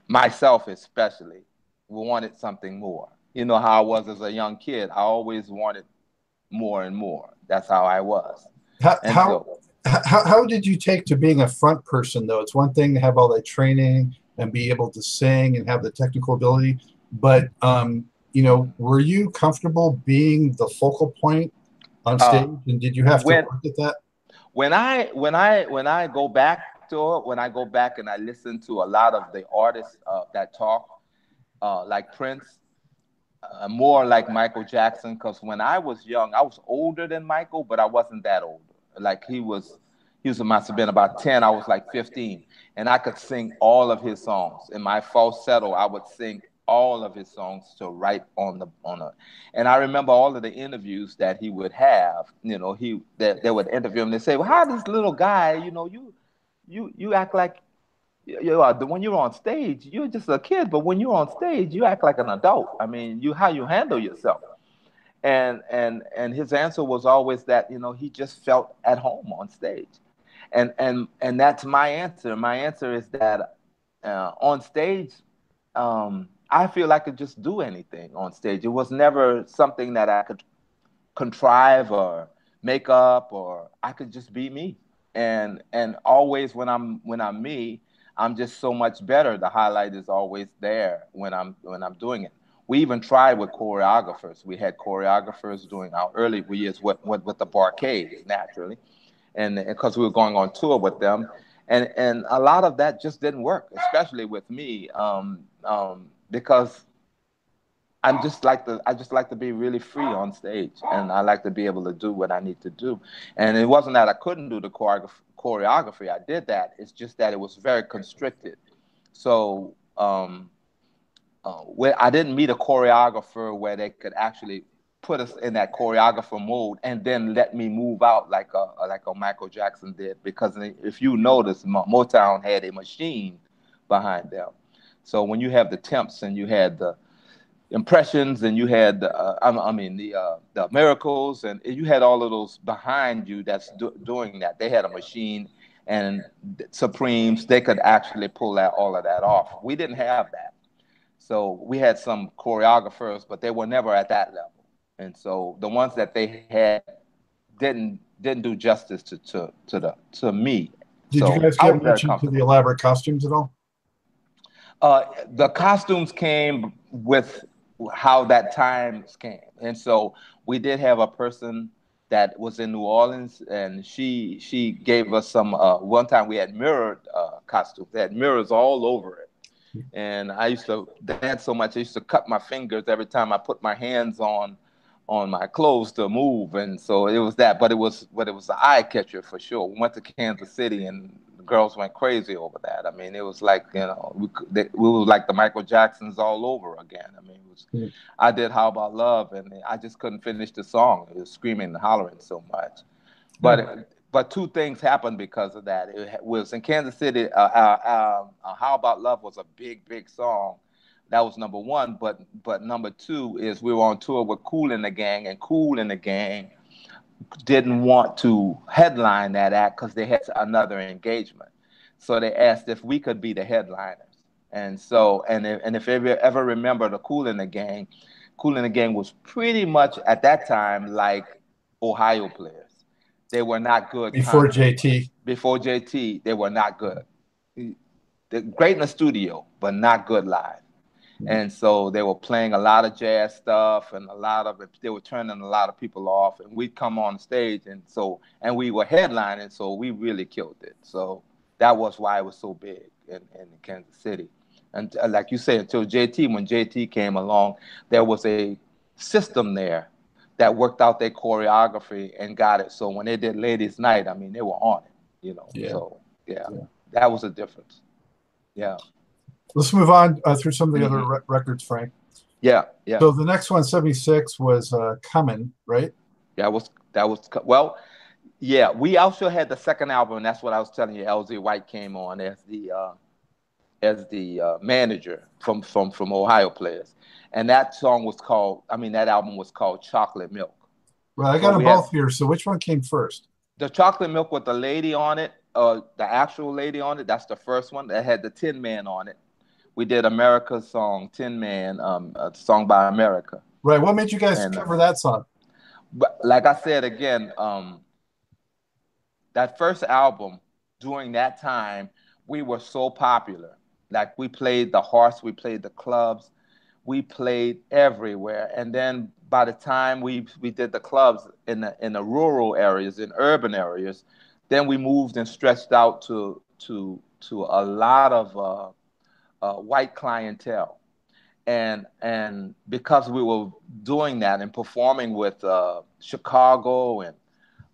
myself especially, wanted something more. You know how I was as a young kid. I always wanted more and more. That's how I was. How did you take to being a front person, though? It's one thing to have all that training and be able to sing and have the technical ability, but you know, were you comfortable being the focal point on stage, and did you have to work at that? When I go back to it, when I go back and I listen to a lot of the artists that talk, like Prince, more like Michael Jackson, because when I was young, I was older than Michael, but I wasn't that old. Like he must have been about 10. I was like 15, and I could sing all of his songs. In my falsetto, I would sing all of his songs to write on a. And I remember all of the interviews that he would have. You know, they would interview him. They say, "Well, how this little guy? You know, you act like when you're on stage, you're just a kid, but when you're on stage, you act like an adult. I mean, how you handle yourself." And his answer was always that, you know, he just felt at home on stage. And that's my answer. My answer is that on stage, I feel I could just do anything on stage. It was never something that I could contrive or make up, or I could just be me. And always when I'm me, I'm just so much better. The highlight is always there when I'm doing it. We even tried with choreographers. We had choreographers during our early years with the Barcades, naturally, and because we were going on tour with them, and a lot of that just didn't work, especially with me, because I just like to be really free on stage, and I like to be able to do what I need to do. And it wasn't that I couldn't do the choreography. I did that. It's just that it was very constricted. So where I didn't meet a choreographer where they could actually put us in that choreographer mode and then let me move out like a Michael Jackson did. Because if you notice, Motown had a machine behind them. So when you have the temps and you had the impressions and you had the miracles, and you had all of those behind you that's doing that. They had a machine, and Supremes, they could actually pull all of that off. We didn't have that. So we had some choreographers, but they were never at that level. And so the ones that they had didn't do justice to me. Did you So guys I get was very much into the comfortable. elaborate costumes at all? The costumes came with how that times came, and so we did have a person that was in New Orleans, and she gave us some. One time we had mirrored costumes. They had mirrors all over it, and I used to dance so much I used to cut my fingers every time I put my hands on my clothes to move, and so it was that. But it was an eye catcher for sure. We went to Kansas City, and the girls went crazy over that. I mean, it was like we were like the Michael Jacksons all over again. I mean, it was. Mm. I did How About Love, and I just couldn't finish the song. It was screaming and hollering so much. Yeah. But two things happened because of that. It was in Kansas City. How About Love was a big song. That was number one. But number two is we were on tour with Kool and the Gang, and Kool and the Gang didn't want to headline that act because they had another engagement. So they asked if we could be the headliners. And so, if you ever remember the Kool and the Gang was pretty much at that time like Ohio players. They were not good Before concert. JT. Before JT, they were not good. They're great in the studio, but not good live. And so they were playing a lot of jazz stuff, and a lot of it, they were turning a lot of people off. And we'd come on stage, and we were headlining, so we really killed it. So that was why it was so big in Kansas City. And like you say, until JT, when JT came along, there was a system there that worked out their choreography and got it. So when they did Ladies Night, I mean, they were on it. Yeah. So yeah, Yeah. that was a difference. Yeah. Let's move on through some of the other records, Frank. Yeah. So the next one, 76, was Comin', right? That was well. Yeah, we also had the second album, and that's what I was telling you. LZ White came on as the manager from Ohio Players, and that song was called. I mean, that album was called Chocolate Milk. Right, I got them both here. So which one came first? The Chocolate Milk with the lady on it, the actual lady on it. That's the first one that had the Tin Man on it. We did America's song, Tin Man, a song by America. Right. What made you guys cover that song? But like I said again, that first album, during that time, we were so popular. Like we played the Horse, we played the clubs, we played everywhere. And then by the time we did the clubs in the rural areas, in urban areas, then we moved and stretched out to a lot of white clientele. And because we were doing that and performing with Chicago and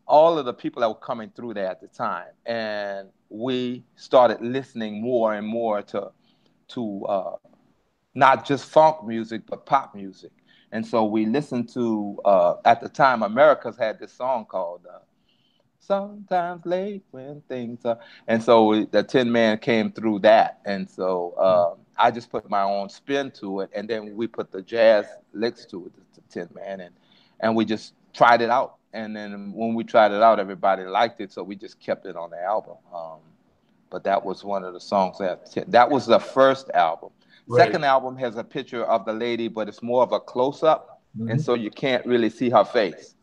all of the people that were coming through there at the time, and we started listening more and more to not just funk music but pop music. And so we listened to at the time America's had this song called Sometimes Late When Things Are, and so the Tin Man came through that. And so I just put my own spin to it, and then we put the jazz licks to it, the Tin Man, and we just tried it out. And then when we tried it out, everybody liked it, so we just kept it on the album. But that was one of the songs that was the first album. Right. Second album has a picture of the lady, but it's more of a close-up, and so you can't really see her face.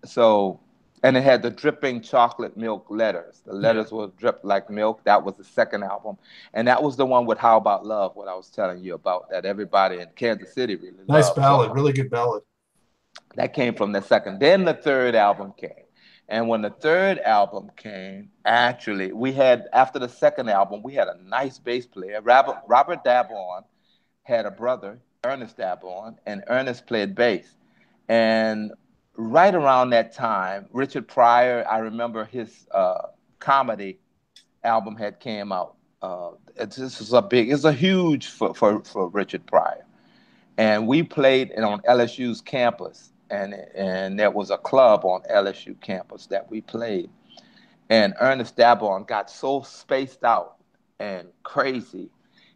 So, and it had the dripping chocolate milk letters. The letters were dripped like milk. That was the second album, and that was the one with How About Love, what I was telling you about, that everybody in Kansas City really loved. Nice ballad, really good ballad. That came from the second. Then the third album came. And when the third album came, actually, we had, after the second album, we had a nice bass player. Robert Dabon had a brother, Ernest Dabon, and Ernest played bass. And right around that time, Richard Pryor, I remember his comedy album had came out. It's a huge for Richard Pryor. And we played it on LSU's campus. And there was a club on LSU campus that we played. And Ernest Dabon got so spaced out and crazy.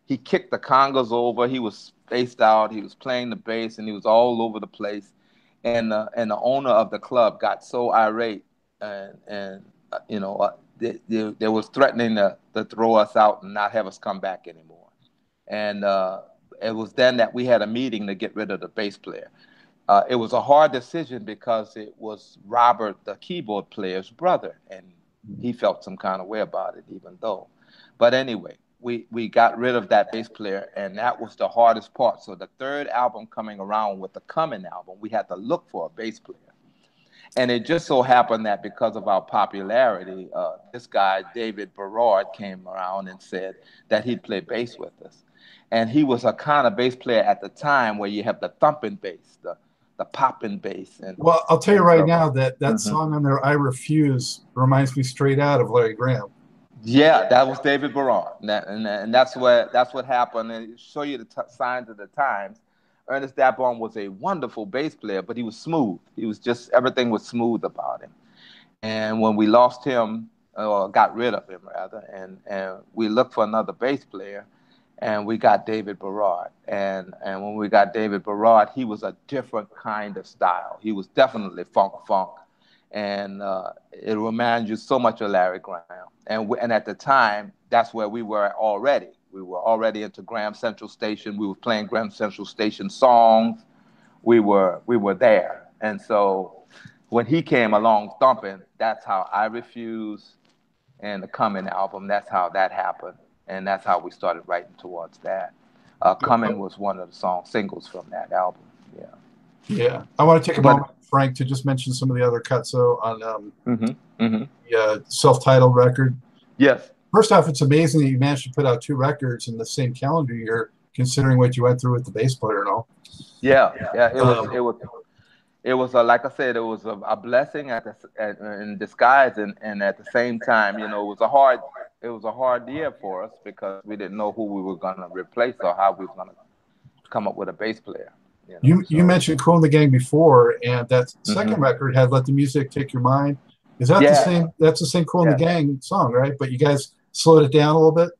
He kicked the congas over. He was spaced out. He was playing the bass, and he was all over the place. And the owner of the club got so irate, and they was threatening to throw us out and not have us come back anymore. And it was then that we had a meeting to get rid of the bass player. It was a hard decision because it was Robert, the keyboard player's brother, and he felt some kind of way about it, even though. But anyway, we got rid of that bass player, and that was the hardest part. So the third album coming around with the Coming album, we had to look for a bass player. And it just so happened that because of our popularity, this guy, David Berard, came around and said that he'd play bass with us. And he was a kind of bass player at the time where you have the thumping bass, the popping bass. And well, I'll tell you right now that song on there, I Refuse, reminds me straight out of Larry Graham. Yeah, that was David Berard. And that's what happened. And show you the signs of the times. Ernest Dabon was a wonderful bass player, but he was smooth. He was just, everything was smooth about him. And when we lost him, or got rid of him rather, and we looked for another bass player, and we got David Berard. And when we got David Berard, he was a different kind of style. He was definitely funk. And it reminds you so much of Larry Graham. And at the time, that's where we were already. We were already into Graham Central Station. We were playing Graham Central Station songs. We were there. And so when he came along thumping, that's how I Refuse and the Coming album, that's how that happened. And that's how we started writing towards that. Coming was one of the singles from that album. Yeah. Yeah. I want to take a moment, Frank, to just mention some of the other cuts on the self-titled record. Yes. First off, it's amazing that you managed to put out 2 records in the same calendar year, considering what you went through with the bass player and all. Yeah. It was like I said, it was a blessing in disguise, and at the same time, it was a hard year for us because we didn't know who we were going to replace or how we were going to come up with a bass player. You mentioned Kool and the Gang before, and that second record had Let the Music Take Your Mind. Is that the same? That's the same Kool and the Gang song, right? But you guys slowed it down a little bit.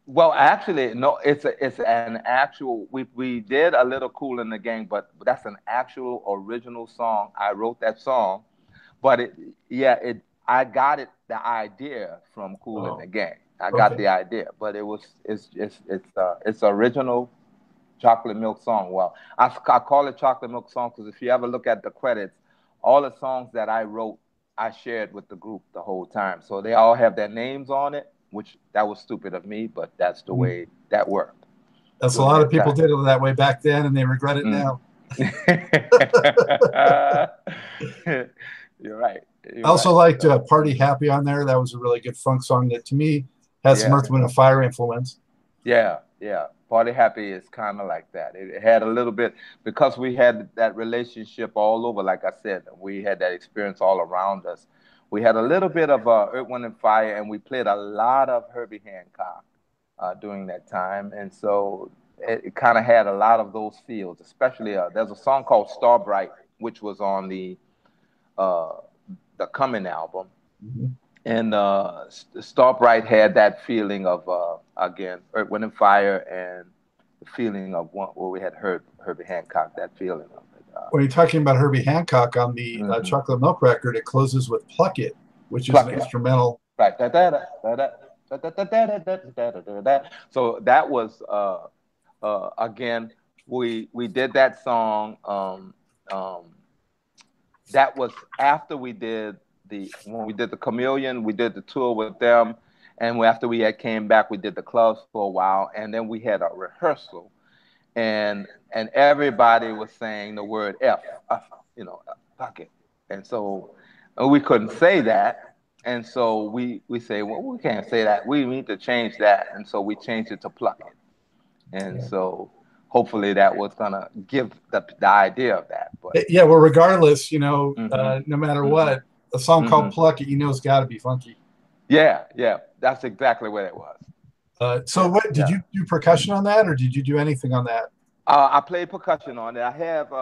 Well, actually, no. It's an actual. We did a little Kool and the Gang, but that's an actual original song. I wrote that song, but I got the idea from Kool and the Gang. I got the idea, but it's original chocolate milk song. Well, I call it chocolate milk song because if you ever look at the credits, all the songs that I wrote, I shared with the group the whole time. So they all have their names on it, which that was stupid of me, but that's the way that worked. That's a lot of people did it that way back then, and they regret it now. You're right. I also liked Party Happy on there. That was a really good funk song that to me has some Earth, Wind & Fire influence. Yeah. Party Happy is kind of like that. It had a little bit, because we had that relationship all over, like I said, we had that experience all around us. We had a little bit of Earth, Wind & Fire, and we played a lot of Herbie Hancock during that time. And so it kind of had a lot of those feels, especially there's a song called Star Bright, which was on the Coming album. And Star Bright had that feeling of, again, Earth, Wind & Fire, and the feeling of where we had heard Herbie Hancock, that feeling of it. When you're talking about Herbie Hancock on the Chocolate Milk record, it closes with Pluck It, which is an instrumental. Right. So that was, again, we did that song. That was after we did when we did the Chameleon, we did the tour with them. And after we came back, we did the clubs for a while. And then we had a rehearsal. And everybody was saying the word F, Pluck It. And so we couldn't say that. And so we say, well, we can't say that. We need to change that. And so we changed it to Pluck It. And so hopefully that was going to give the idea of that. But yeah, well, regardless, no matter what, a song called Pluck It, it's got to be funky. Yeah, that's exactly what it was. So what did you do percussion on that, or did you do anything on that? I played percussion on it. I have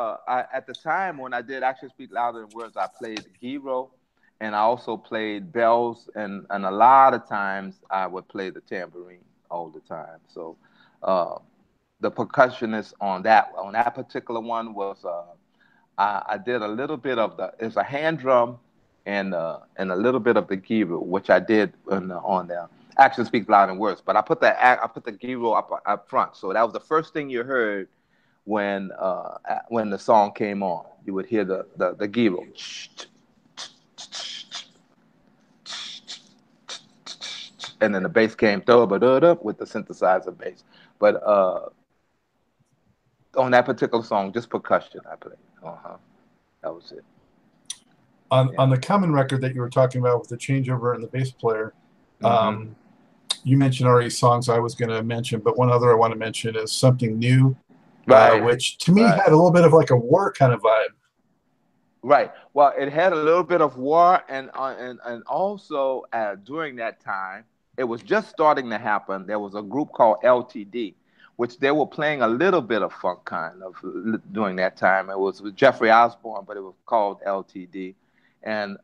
at the time when I did Actions Speak Louder Than Words, I played the gyro, and I also played bells, and a lot of times I would play the tambourine all the time. So the percussionist on that particular one was I did a little bit of it's a hand drum and a little bit of the gyro, which I did on the Actions Speak Louder Than Words. But I put the gyro up front, so that was the first thing you heard when the song came on. You would hear the gyro. and then the bass came with the synthesizer bass. But on that particular song, just percussion I played. That was it. On the Callin record that you were talking about with the changeover and the bass player, you mentioned already songs I was going to mention, but one other I want to mention is Something New, which to me had a little bit of like a war kind of vibe. Right. Well, it had a little bit of war, and also during that time, it was just starting to happen. There was a group called LTD, which they were playing a little bit of funk kind of during that time. It was with Jeffrey Osborne, but it was called LTD, and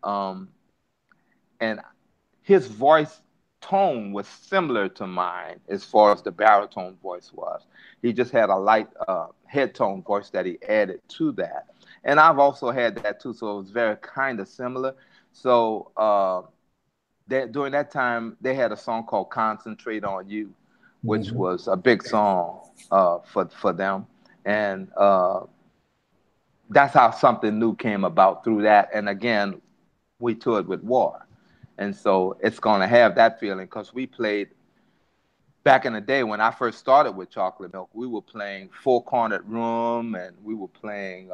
his voice tone was similar to mine as far as the baritone voice was. He just had a light head tone voice that he added to that. And I've also had that too, so it was very kind of similar. So during that time, they had a song called Concentrate on You, which was a big song for them. And that's how Something New came about through that. And again, we toured with War. And so it's going to have that feeling, because we played, back in the day when I first started with Chocolate Milk, we were playing Four Cornered Room, and we were playing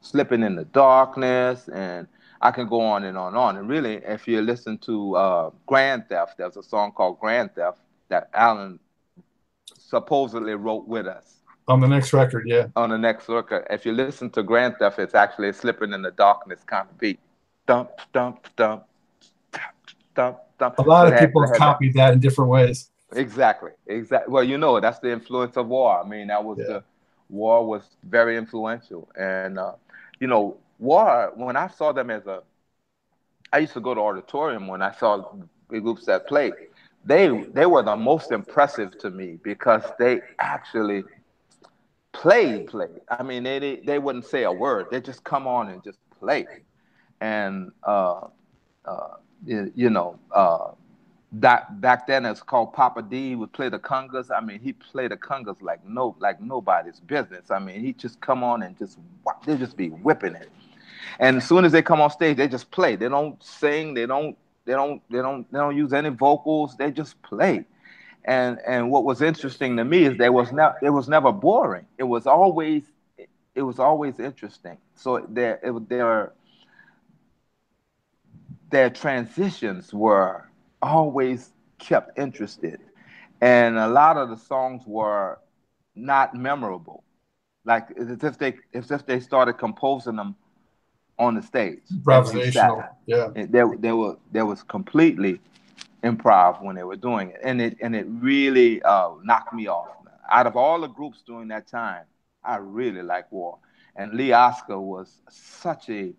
Slipping in the Darkness, and I can go on and on and on. And really, if you listen to Grand Theft, there's a song called Grand Theft that Alan supposedly wrote with us. On the next record, yeah. On the next record. If you listen to Grand Theft, it's actually a Slipping in the Darkness kind of beat. Dump, dump, dump. A lot of people have copied that in different ways. Exactly. Well, you know, that's the influence of War. I mean, that was War was very influential. And, you know, War, when I saw them I used to go to auditorium when I saw the groups that played. They were the most impressive to me, because they actually played. I mean, they wouldn't say a word. They just come on and just play. And, you know, that back then it's called Papa D would play the congas. I mean, he played the congas like nobody's business. I mean, he just come on and they just be whipping it. And as soon as they come on stage, they just play. They don't sing. They don't use any vocals. They just play. And what was interesting to me is it was never boring. It was always interesting. So their transitions were always kept interested, and a lot of the songs were not memorable, like as if they started composing them on the stage. Improvisational, yeah. There was completely improv when they were doing it, and it really knocked me off. Out of all the groups during that time, I really liked War, and Lee Oscar was such a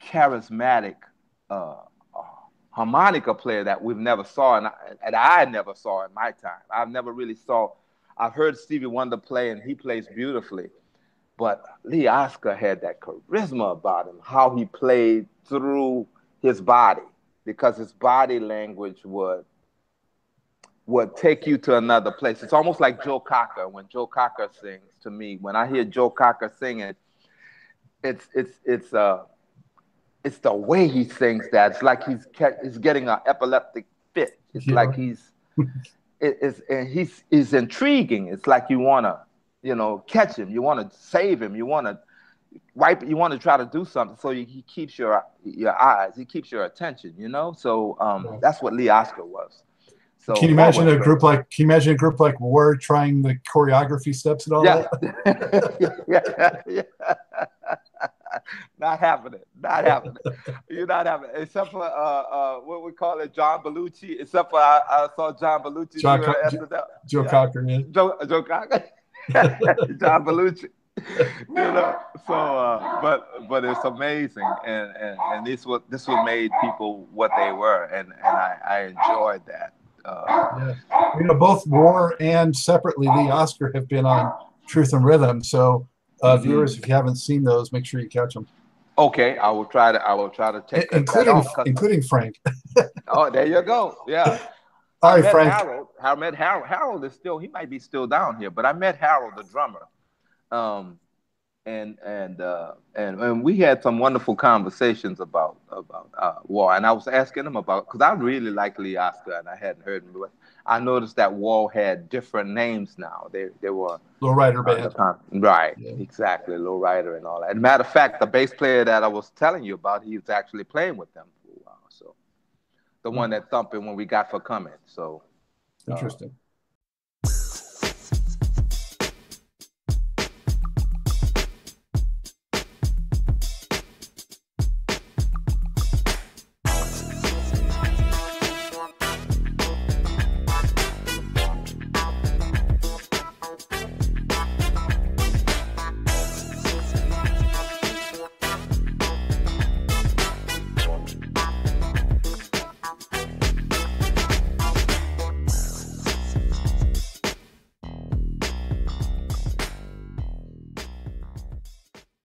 charismatic harmonica player that we've never saw, and I never saw in my time. I've heard Stevie Wonder play, and he plays beautifully, but Lee Oscar had that charisma about him, how he played through his body, because his body language would take you to another place. It's almost like Joe Cocker. When Joe Cocker sings, to me, when I hear Joe Cocker singing, it's the way he sings that. It's like he's getting an epileptic fit. It's like he's intriguing. It's like you want to, you know, catch him. You want to save him. You want to you want to try to do something. So he keeps your eyes. He keeps your attention, you know? So that's what Lee Oscar was. So can you imagine a group like War trying the choreography steps and all that? Yeah. Not happening. You're not having it. Except for what we call it, John Belushi. Except for I saw John Belushi. Joe Cocker, yeah. Joe Cocker. John Belushi. You know. So, but it's amazing, and this what made people what they were, and I enjoyed that. Yeah. You know, both War and separately Lee Oscar have been on Truth and Rhythm. So viewers, if you haven't seen those, make sure you catch them. Okay, I will try to take including Frank. Oh, there you go. Yeah. All right, Frank. I met Harold. Harold is still, he might be still down here, but I met Harold, the drummer. and we had some wonderful conversations about Wall, and I was asking him about, because I really like Lee Oscar and I hadn't heard him, but I noticed that Wall had different names now. They were Lowrider Band, right? yeah. Exactly, Lowrider and all that. And matter of fact, the bass player that I was telling you about, he was actually playing with them for a while. So the one that thumping when we got for coming. So interesting.